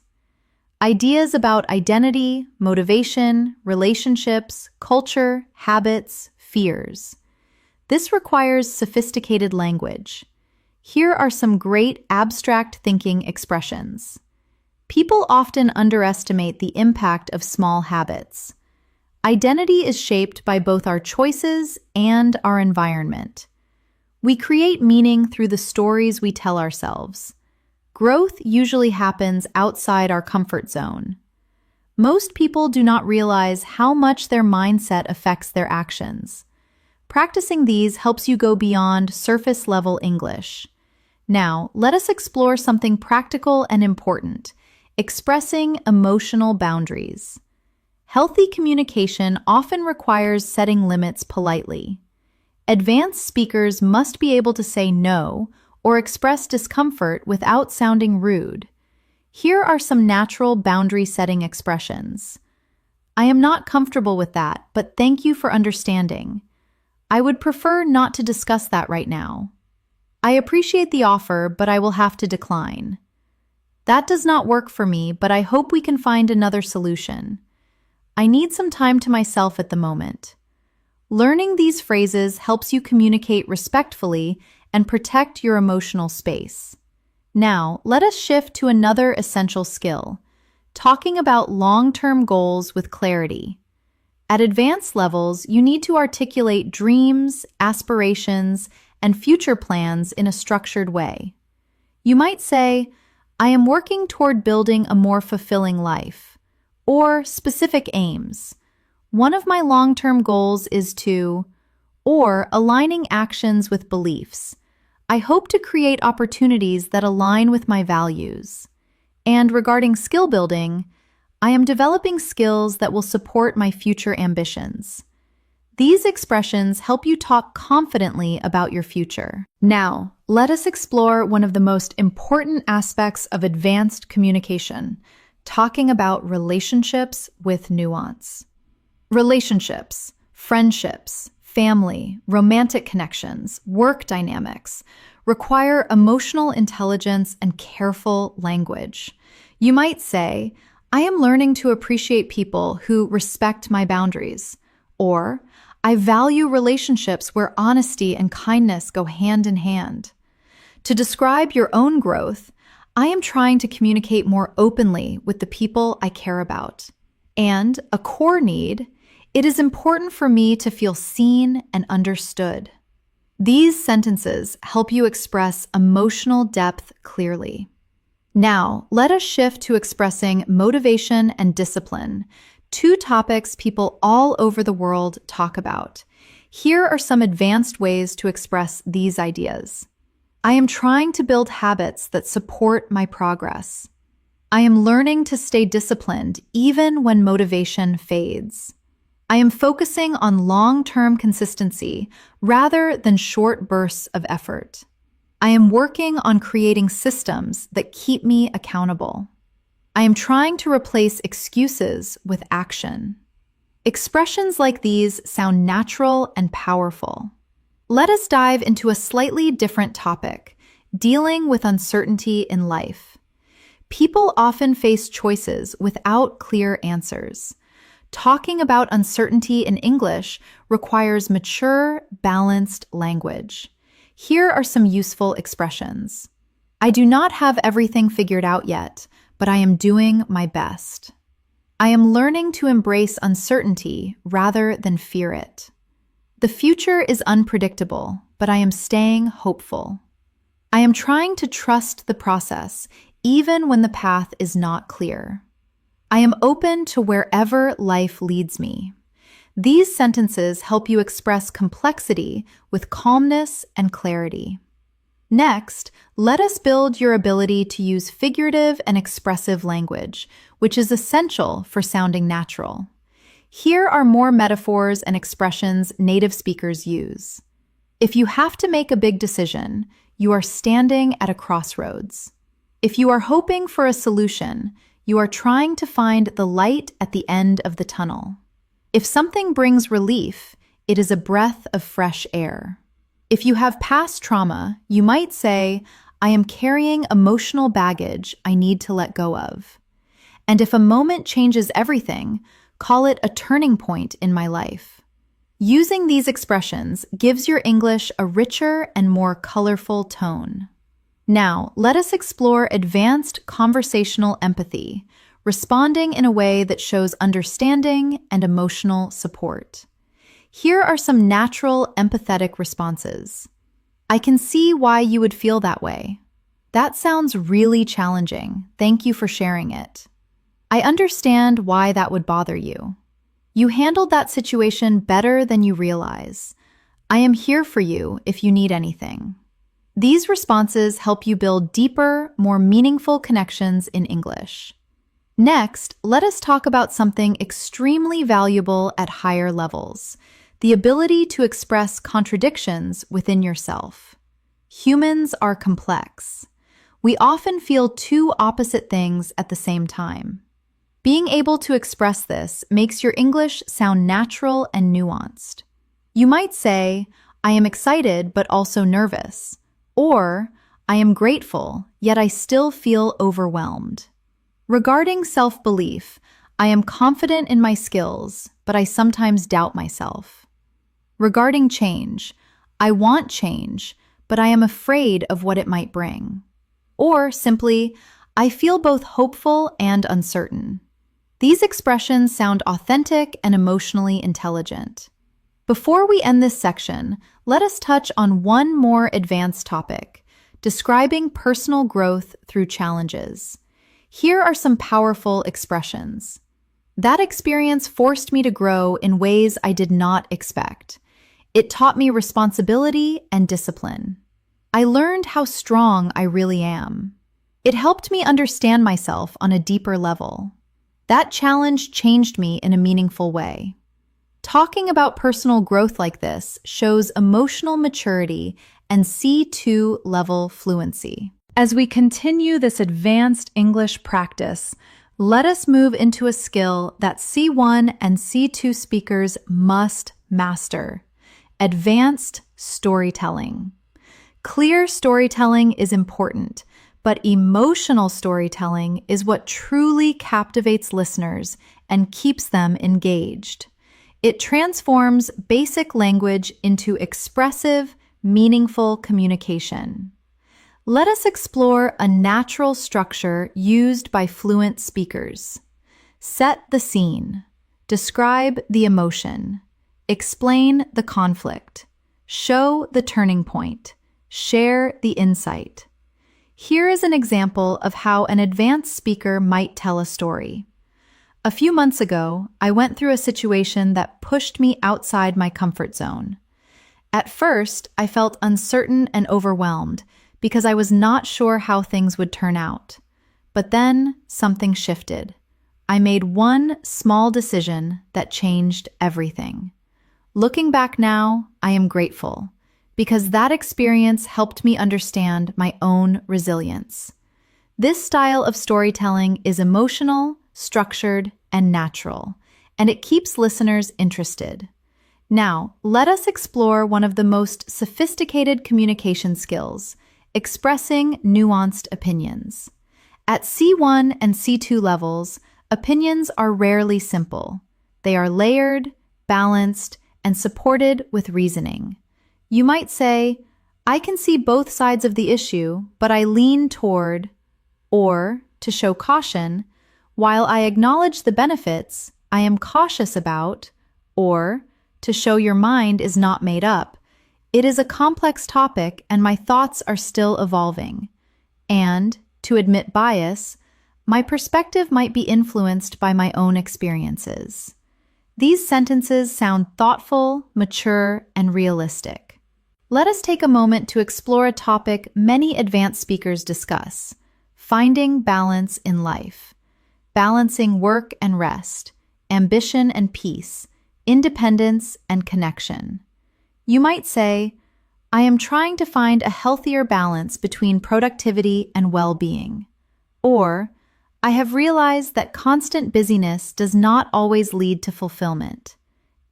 Ideas about identity, motivation, relationships, culture, habits, fears. This requires sophisticated language. Here are some great abstract thinking expressions. People often underestimate the impact of small habits. Identity is shaped by both our choices and our environment. We create meaning through the stories we tell ourselves. Growth usually happens outside our comfort zone. Most people do not realize how much their mindset affects their actions. Practicing these helps you go beyond surface-level English. Now, let us explore something practical and important: expressing emotional boundaries. Healthy communication often requires setting limits politely. Advanced speakers must be able to say no or express discomfort without sounding rude. Here are some natural boundary-setting expressions. I am not comfortable with that, but thank you for understanding. I would prefer not to discuss that right now. I appreciate the offer, but I will have to decline. That does not work for me, but I hope we can find another solution. I need some time to myself at the moment. Learning these phrases helps you communicate respectfully and protect your emotional space. Now, let us shift to another essential skill: talking about long-term goals with clarity. At advanced levels, you need to articulate dreams, aspirations, and future plans in a structured way. You might say, "I am working toward building a more fulfilling life," or specific aims. "One of my long-term goals is to," or aligning actions with beliefs. "I hope to create opportunities that align with my values." And regarding skill building, "I am developing skills that will support my future ambitions." These expressions help you talk confidently about your future. Now, let us explore one of the most important aspects of advanced communication: talking about relationships with nuance. Relationships, friendships, family, romantic connections, work dynamics require emotional intelligence and careful language. You might say, "I am learning to appreciate people who respect my boundaries," or "I value relationships where honesty and kindness go hand in hand." To describe your own growth, "I am trying to communicate more openly with the people I care about." And a core need: "It is important for me to feel seen and understood." These sentences help you express emotional depth clearly. Now, let us shift to expressing motivation and discipline, two topics people all over the world talk about. Here are some advanced ways to express these ideas. "I am trying to build habits that support my progress." "I am learning to stay disciplined even when motivation fades." "I am focusing on long-term consistency rather than short bursts of effort." "I am working on creating systems that keep me accountable." "I am trying to replace excuses with action." Expressions like these sound natural and powerful. Let us dive into a slightly different topic: dealing with uncertainty in life. People often face choices without clear answers. Talking about uncertainty in English requires mature, balanced language. Here are some useful expressions. "I do not have everything figured out yet, but I am doing my best." "I am learning to embrace uncertainty rather than fear it." "The future is unpredictable, but I am staying hopeful." "I am trying to trust the process, even when the path is not clear." "I am open to wherever life leads me." These sentences help you express complexity with calmness and clarity. Next, let us build your ability to use figurative and expressive language, which is essential for sounding natural. Here are more metaphors and expressions native speakers use. If you have to make a big decision, you are standing at a crossroads. If you are hoping for a solution, you are trying to find the light at the end of the tunnel. If something brings relief, it is a breath of fresh air. If you have past trauma, you might say, "I am carrying emotional baggage I need to let go of." And if a moment changes everything, call it a turning point in my life. Using these expressions gives your English a richer and more colorful tone. Now, let us explore advanced conversational empathy, responding in a way that shows understanding and emotional support. Here are some natural empathetic responses. "I can see why you would feel that way." "That sounds really challenging. Thank you for sharing it." I understand why that would bother you. You handled that situation better than you realize. I am here for you if you need anything. These responses help you build deeper, more meaningful connections in English. Next, let us talk about something extremely valuable at higher levels: the ability to express contradictions within yourself. Humans are complex. We often feel two opposite things at the same time. Being able to express this makes your English sound natural and nuanced. You might say, "I am excited but also nervous," or "I am grateful, yet I still feel overwhelmed." Regarding self-belief, I am confident in my skills, but I sometimes doubt myself. Regarding change, I want change, but I am afraid of what it might bring. Or simply, I feel both hopeful and uncertain. These expressions sound authentic and emotionally intelligent. Before we end this section, let us touch on one more advanced topic: describing personal growth through challenges. Here are some powerful expressions. That experience forced me to grow in ways I did not expect. It taught me responsibility and discipline. I learned how strong I really am. It helped me understand myself on a deeper level. That challenge changed me in a meaningful way. Talking about personal growth like this shows emotional maturity and C2 level fluency. As we continue this advanced English practice, let us move into a skill that C1 and C2 speakers must master: advanced storytelling. Clear storytelling is important, but emotional storytelling is what truly captivates listeners and keeps them engaged. It transforms basic language into expressive, meaningful communication. Let us explore a natural structure used by fluent speakers. Set the scene. Describe the emotion. Explain the conflict. Show the turning point. Share the insight. Here is an example of how an advanced speaker might tell a story. A few months ago, I went through a situation that pushed me outside my comfort zone. At first, I felt uncertain and overwhelmed because I was not sure how things would turn out. But then something shifted. I made one small decision that changed everything. Looking back now, I am grateful because that experience helped me understand my own resilience. This style of storytelling is emotional, structured, and natural, and it keeps listeners interested. Now, let us explore one of the most sophisticated communication skills: expressing nuanced opinions. At C1 and C2 levels, opinions are rarely simple. They are layered, balanced, and supported with reasoning. You might say, "I can see both sides of the issue, but I lean toward," or, to show caution, "While I acknowledge the benefits, I am cautious about," or, to show your mind is not made up, "It is a complex topic and my thoughts are still evolving," and, to admit bias, "My perspective might be influenced by my own experiences." These sentences sound thoughtful, mature, and realistic. Let us take a moment to explore a topic many advanced speakers discuss: finding balance in life. Balancing work and rest, ambition and peace, independence and connection. You might say, "I am trying to find a healthier balance between productivity and well-being." Or, "I have realized that constant busyness does not always lead to fulfillment."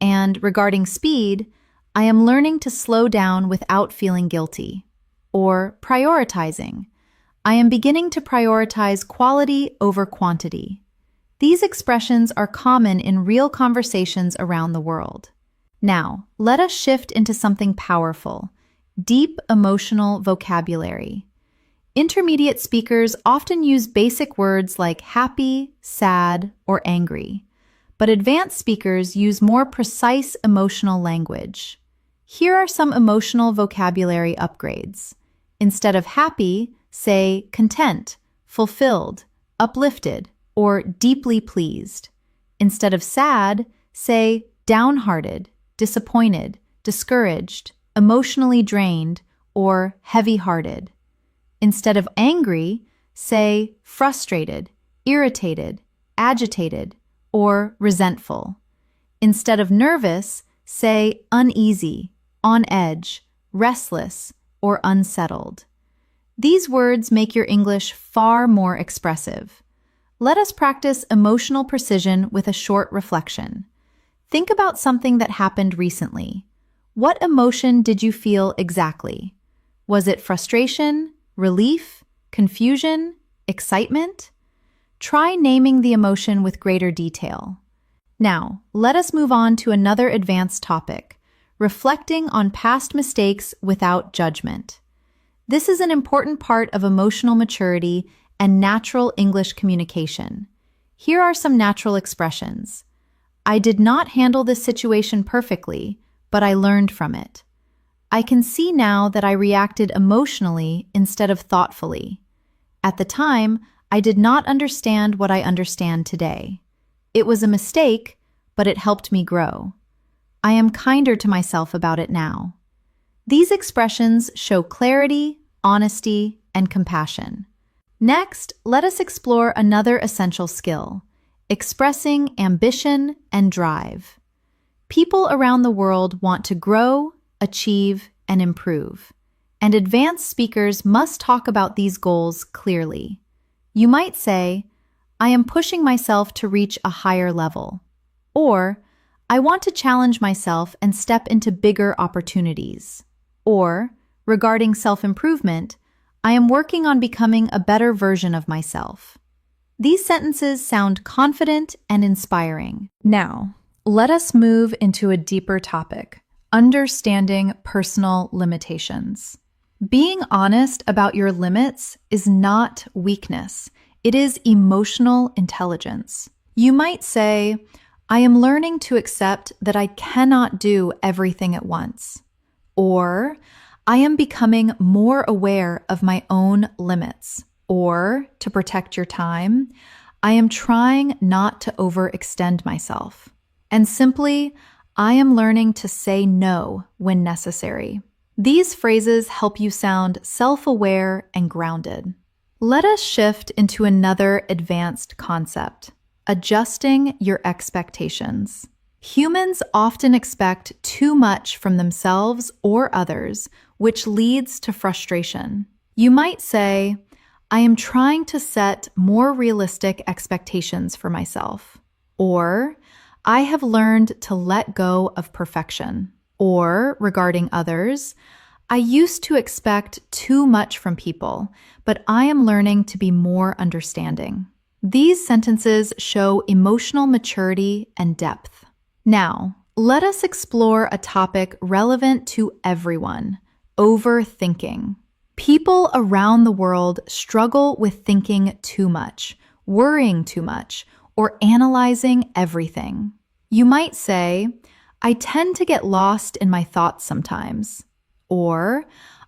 And regarding speed, "I am learning to slow down without feeling guilty." Or prioritizing, "I am beginning to prioritize quality over quantity." These expressions are common in real conversations around the world. Now, let us shift into something powerful: deep emotional vocabulary. Intermediate speakers often use basic words like happy, sad, or angry, but advanced speakers use more precise emotional language. Here are some emotional vocabulary upgrades. Instead of happy, say content, fulfilled, uplifted, or deeply pleased. Instead of sad, say downhearted, disappointed, discouraged, emotionally drained, or heavy-hearted. Instead of angry, say frustrated, irritated, agitated, or resentful. Instead of nervous, say uneasy, on edge, restless, or unsettled. These words make your English far more expressive. Let us practice emotional precision with a short reflection. Think about something that happened recently. What emotion did you feel exactly? Was it frustration, relief, confusion, excitement? Try naming the emotion with greater detail. Now, let us move on to another advanced topic, reflecting on past mistakes without judgment. This is an important part of emotional maturity and natural English communication. Here are some natural expressions. I did not handle this situation perfectly, but I learned from it. I can see now that I reacted emotionally instead of thoughtfully. At the time, I did not understand what I understand today. It was a mistake, but it helped me grow. I am kinder to myself about it now. These expressions show clarity, honesty, and compassion. Next, let us explore another essential skill, expressing ambition and drive. People around the world want to grow, achieve, and improve, and advanced speakers must talk about these goals clearly. You might say, I am pushing myself to reach a higher level, or I want to challenge myself and step into bigger opportunities, or regarding self-improvement, I am working on becoming a better version of myself. These sentences sound confident and inspiring. Now, let us move into a deeper topic, understanding personal limitations. Being honest about your limits is not weakness. It is emotional intelligence. You might say, I am learning to accept that I cannot do everything at once. Or, I am becoming more aware of my own limits. Or, to protect your time, I am trying not to overextend myself. And simply, I am learning to say no when necessary. These phrases help you sound self-aware and grounded. Let us shift into another advanced concept, adjusting your expectations. Humans often expect too much from themselves or others, which leads to frustration. You might say, I am trying to set more realistic expectations for myself. Or, I have learned to let go of perfection. Or, regarding others, I used to expect too much from people, but I am learning to be more understanding. These sentences show emotional maturity and depth. Now, let us explore a topic relevant to everyone, overthinking. People around the world struggle with thinking too much, worrying too much, or analyzing everything. You might say, I tend to get lost in my thoughts sometimes. Or,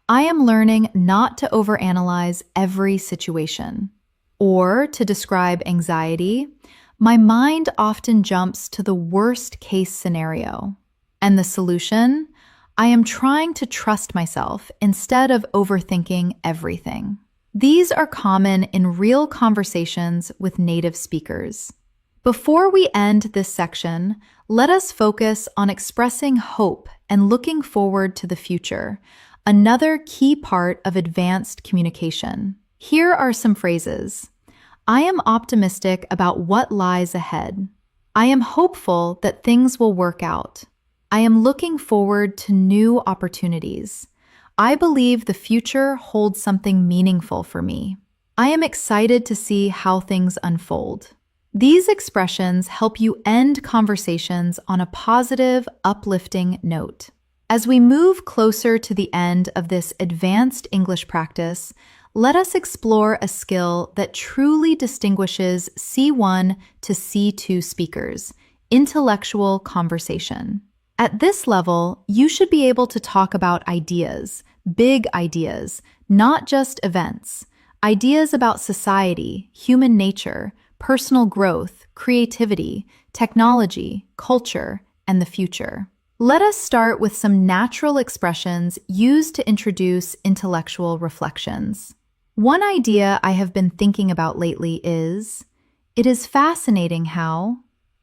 I am learning not to overanalyze every situation. Or, to describe anxiety, my mind often jumps to the worst case scenario. And the solution? I am trying to trust myself instead of overthinking everything. These are common in real conversations with native speakers. Before we end this section, let us focus on expressing hope and looking forward to the future, another key part of advanced communication. Here are some phrases. I am optimistic about what lies ahead. I am hopeful that things will work out. I am looking forward to new opportunities. I believe the future holds something meaningful for me. I am excited to see how things unfold. These expressions help you end conversations on a positive, uplifting note. As we move closer to the end of this advanced English practice, let us explore a skill that truly distinguishes C1 to C2 speakers, intellectual conversation. At this level, you should be able to talk about ideas, big ideas, not just events, ideas about society, human nature, personal growth, creativity, technology, culture, and the future. Let us start with some natural expressions used to introduce intellectual reflections. One idea I have been thinking about lately is, it is fascinating how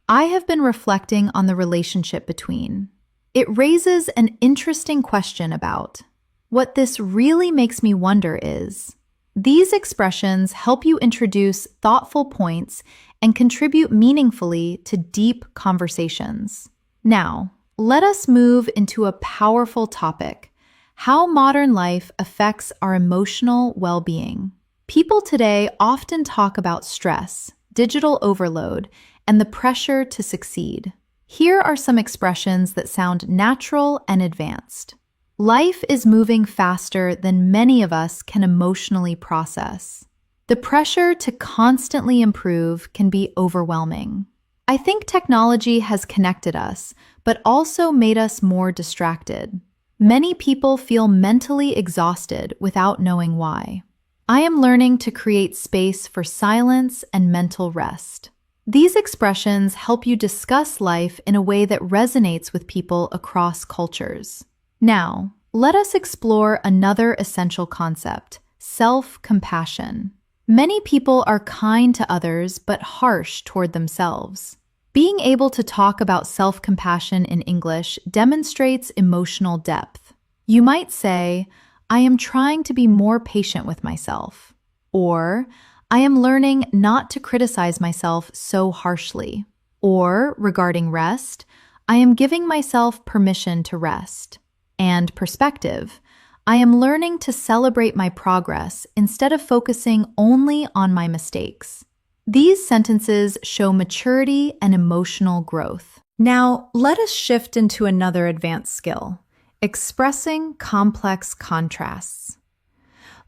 I have been reflecting on the relationship between. It raises an interesting question about what this really makes me wonder is, these expressions help you introduce thoughtful points and contribute meaningfully to deep conversations. Now, let us move into a powerful topic: how modern life affects our emotional well-being. People today often talk about stress, digital overload, and the pressure to succeed. Here are some expressions that sound natural and advanced. Life is moving faster than many of us can emotionally process. The pressure to constantly improve can be overwhelming. I think technology has connected us, but also made us more distracted. Many people feel mentally exhausted without knowing why. I am learning to create space for silence and mental rest. These expressions help you discuss life in a way that resonates with people across cultures. Now, let us explore another essential concept: self-compassion. Many people are kind to others but harsh toward themselves. Being able to talk about self-compassion in English demonstrates emotional depth. You might say, "I am trying to be more patient with myself," or "I am learning not to criticize myself so harshly." Or, regarding rest, "I am giving myself permission to rest." And perspective, "I am learning to celebrate my progress instead of focusing only on my mistakes." These sentences show maturity and emotional growth. Now, let us shift into another advanced skill: expressing complex contrasts.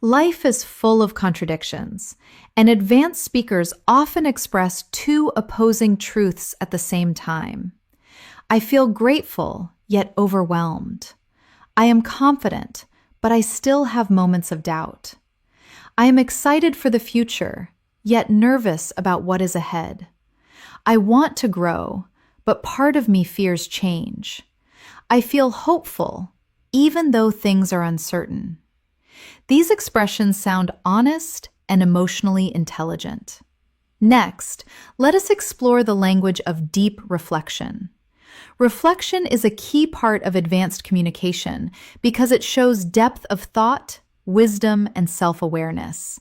Life is full of contradictions, and advanced speakers often express two opposing truths at the same time. I feel grateful, yet overwhelmed. I am confident, but I still have moments of doubt. I am excited for the future, yet nervous about what is ahead. I want to grow, but part of me fears change. I feel hopeful, even though things are uncertain. These expressions sound honest and emotionally intelligent. Next, let us explore the language of deep reflection. Reflection is a key part of advanced communication because it shows depth of thought, wisdom, and self-awareness.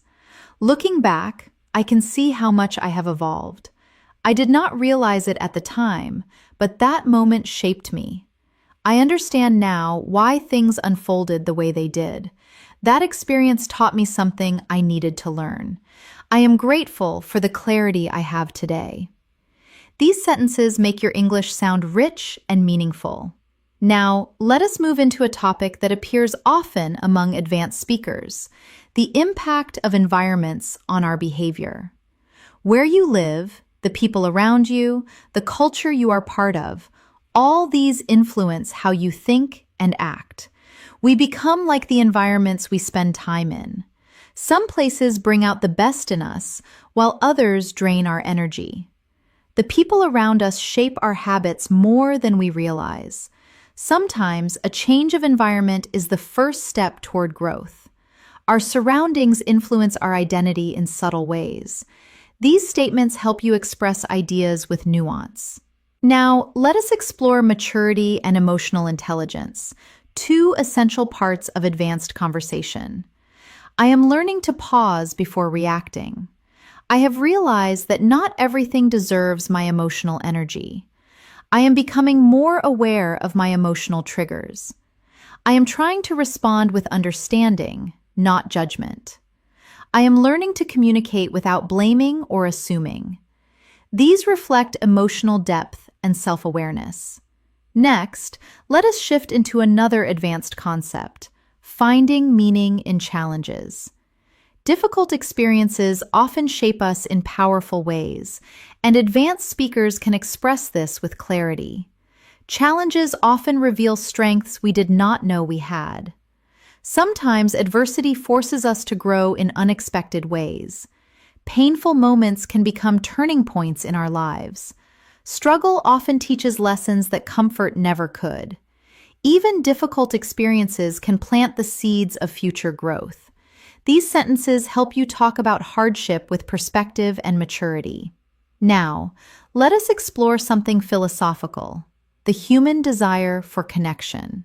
Looking back, I can see how much I have evolved. I did not realize it at the time, but that moment shaped me. I understand now why things unfolded the way they did. That experience taught me something I needed to learn. I am grateful for the clarity I have today. These sentences make your English sound rich and meaningful. Now, let us move into a topic that appears often among advanced speakers: the impact of environments on our behavior. Where you live, the people around you, the culture you are part of, all these influence how you think and act. We become like the environments we spend time in. Some places bring out the best in us, while others drain our energy. The people around us shape our habits more than we realize. Sometimes a change of environment is the first step toward growth. Our surroundings influence our identity in subtle ways. These statements help you express ideas with nuance. Now, let us explore maturity and emotional intelligence, two essential parts of advanced conversation. I am learning to pause before reacting. I have realized that not everything deserves my emotional energy. I am becoming more aware of my emotional triggers. I am trying to respond with understanding, not judgment. I am learning to communicate without blaming or assuming. These reflect emotional depth and self-awareness. Next, let us shift into another advanced concept: finding meaning in challenges. Difficult experiences often shape us in powerful ways, and advanced speakers can express this with clarity. Challenges often reveal strengths we did not know we had. Sometimes adversity forces us to grow in unexpected ways. painful moments can become turning points in our lives. Struggle often teaches lessons that comfort never could. Even difficult experiences can plant the seeds of future growth. These sentences help you talk about hardship with perspective and maturity. Now, let us explore something philosophical: the human desire for connection.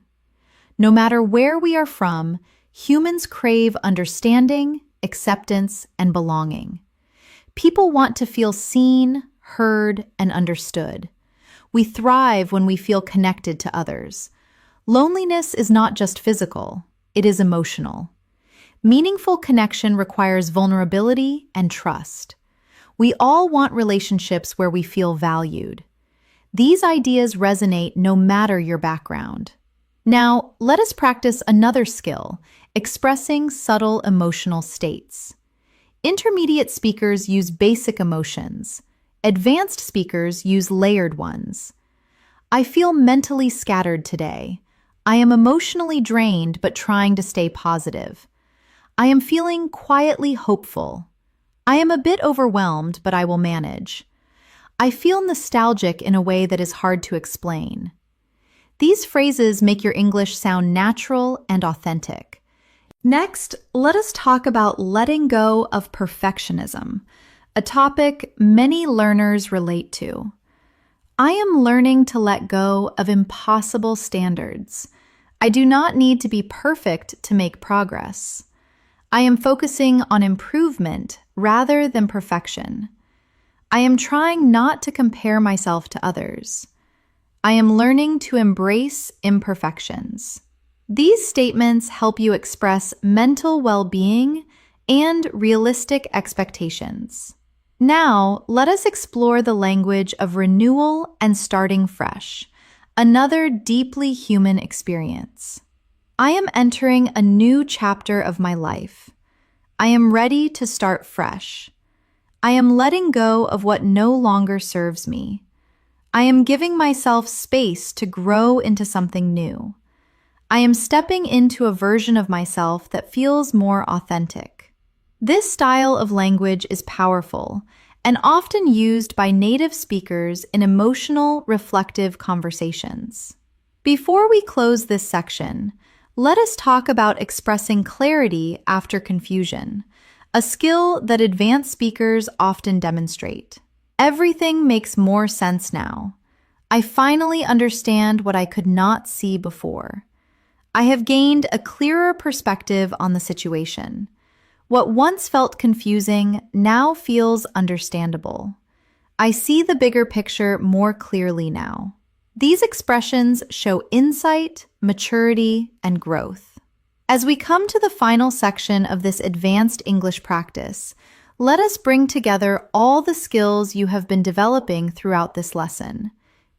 No matter where we are from, humans crave understanding, acceptance, and belonging. People want to feel seen, heard, and understood. We thrive when we feel connected to others. Loneliness is not just physical, it is emotional. Meaningful connection requires vulnerability and trust. We all want relationships where we feel valued. These ideas resonate no matter your background. Now, let us practice another skill: expressing subtle emotional states. Intermediate speakers use basic emotions. Advanced speakers use layered ones. I feel mentally scattered today. I am emotionally drained but trying to stay positive. I am feeling quietly hopeful. I am a bit overwhelmed, but I will manage. I feel nostalgic in a way that is hard to explain. These phrases make your English sound natural and authentic. Next, let us talk about letting go of perfectionism, a topic many learners relate to. I am learning to let go of impossible standards. I do not need to be perfect to make progress. I am focusing on improvement rather than perfection. I am trying not to compare myself to others. I am learning to embrace imperfections. These statements help you express mental well-being and realistic expectations. Now, let us explore the language of renewal and starting fresh, another deeply human experience. I am entering a new chapter of my life. I am ready to start fresh. I am letting go of what no longer serves me. I am giving myself space to grow into something new. I am stepping into a version of myself that feels more authentic. This style of language is powerful and often used by native speakers in emotional, reflective conversations. Before we close this section, let us talk about expressing clarity after confusion, a skill that advanced speakers often demonstrate. Everything makes more sense now. I finally understand what I could not see before. I have gained a clearer perspective on the situation. What once felt confusing now feels understandable. I see the bigger picture more clearly now. These expressions show insight, maturity, and growth. As we come to the final section of this advanced English practice, let us bring together all the skills you have been developing throughout this lesson: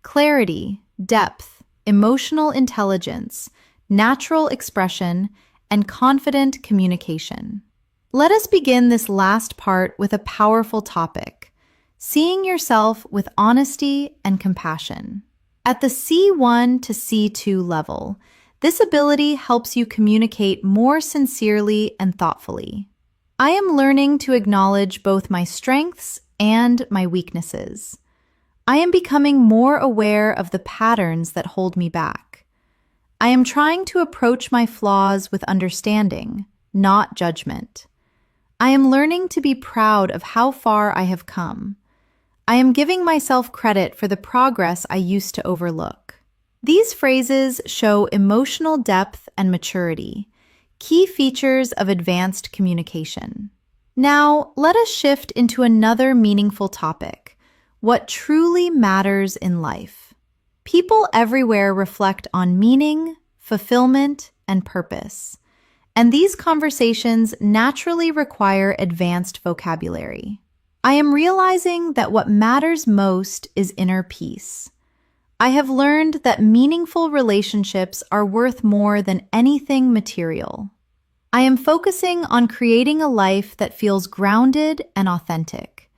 clarity, depth, emotional intelligence, natural expression, and confident communication. Let us begin this last part with a powerful topic: seeing yourself with honesty and compassion. At the C1 to C2 level, this ability helps you communicate more sincerely and thoughtfully. I am learning to acknowledge both my strengths and my weaknesses. I am becoming more aware of the patterns that hold me back. I am trying to approach my flaws with understanding, not judgment. I am learning to be proud of how far I have come. I am giving myself credit for the progress I used to overlook. These phrases show emotional depth and maturity, key features of advanced communication. Now, let us shift into another meaningful topic: what truly matters in life. People everywhere reflect on meaning, fulfillment, and purpose, and these conversations naturally require advanced vocabulary. I am realizing that what matters most is inner peace. I have learned that meaningful relationships are worth more than anything material. I am focusing on creating a life that feels grounded and authentic.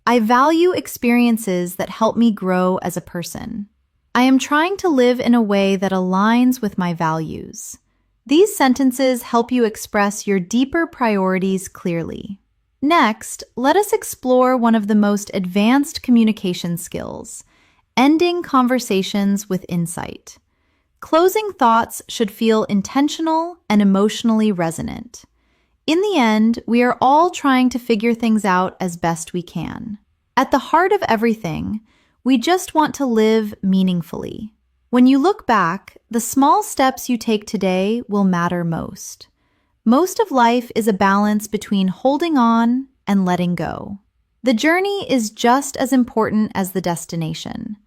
I value experiences that help me grow as a person. I am trying to live in a way that aligns with my values. These sentences help you express your deeper priorities clearly. Next, let us explore one of the most advanced communication skills, ending conversations with insight. Closing thoughts should feel intentional and emotionally resonant. In the end, we are all trying to figure things out as best we can. At the heart of everything, we just want to live meaningfully. When you look back, the small steps you take today will matter most. Most of life is a balance between holding on and letting go. The journey is just as important as the destination.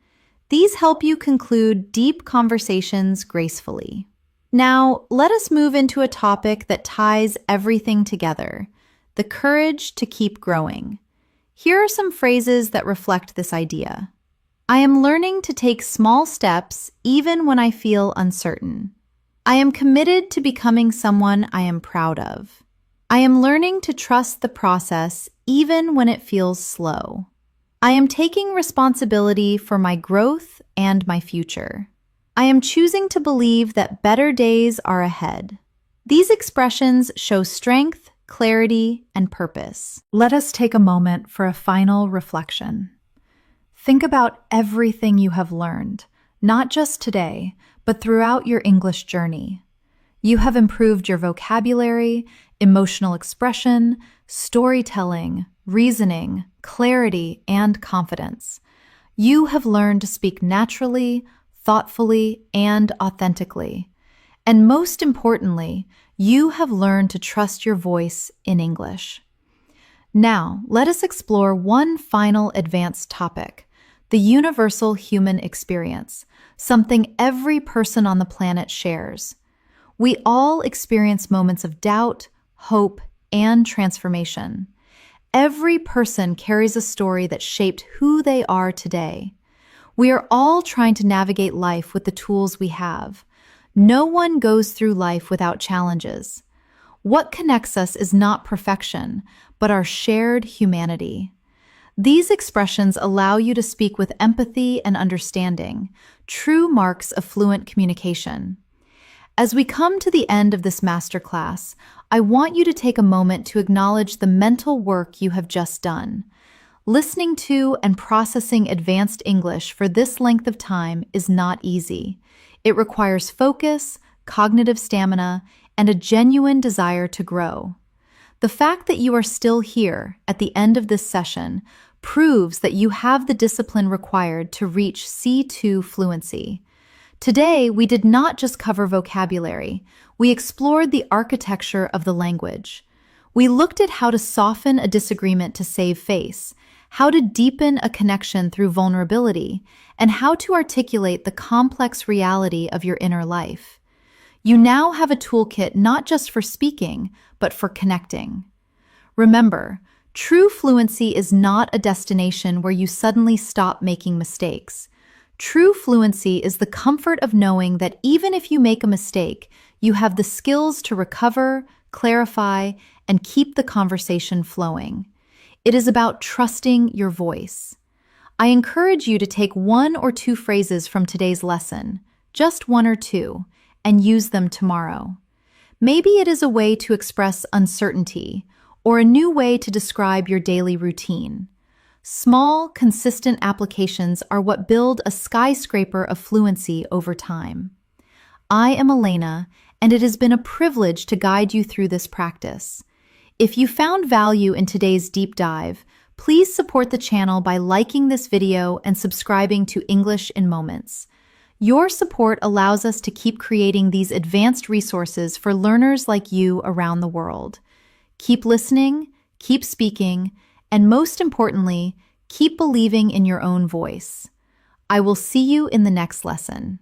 These help you conclude deep conversations gracefully. Now, let us move into a topic that ties everything together: the courage to keep growing. Here are some phrases that reflect this idea. I am learning to take small steps even when I feel uncertain. I am committed to becoming someone I am proud of. I am learning to trust the process even when it feels slow. I am taking responsibility for my growth and my future. I am choosing to believe that better days are ahead. These expressions show strength, clarity, and purpose. Let us take a moment for a final reflection. Think about everything you have learned, not just today, but throughout your English journey. You have improved your vocabulary, emotional expression, storytelling, reasoning, clarity, and confidence. You have learned to speak naturally, thoughtfully, and authentically. And most importantly, you have learned to trust your voice in English. Now, let us explore one final advanced topic: the universal human experience, something every person on the planet shares. We all experience moments of doubt, hope, and transformation. Every person carries a story that shaped who they are today. We are all trying to navigate life with the tools we have. No one goes through life without challenges. What connects us is not perfection, but our shared humanity. These expressions allow you to speak with empathy and understanding, true marks of fluent communication. As we come to the end of this masterclass, I want you to take a moment to acknowledge the mental work you have just done. Listening to and processing advanced English for this length of time is not easy. It requires focus, cognitive stamina, and a genuine desire to grow. The fact that you are still here at the end of this session proves that you have the discipline required to reach C2 fluency. Today, we did not just cover vocabulary. We explored the architecture of the language. We looked at how to soften a disagreement to save face, how to deepen a connection through vulnerability, and how to articulate the complex reality of your inner life. You now have a toolkit not just for speaking, but for connecting. Remember, true fluency is not a destination where you suddenly stop making mistakes. True fluency is the comfort of knowing that even if you make a mistake, you have the skills to recover, clarify, and keep the conversation flowing. It is about trusting your voice. I encourage you to take one or two phrases from today's lesson, just one or two, and use them tomorrow. Maybe it is a way to express uncertainty, or a new way to describe your daily routine. Small, consistent applications are what build a skyscraper of fluency over time. I am Elena, and it has been a privilege to guide you through this practice. If you found value in today's deep dive, please support the channel by liking this video and subscribing to English in Moments. Your support allows us to keep creating these advanced resources for learners like you around the world. Keep listening, keep speaking, and most importantly, keep believing in your own voice. I will see you in the next lesson.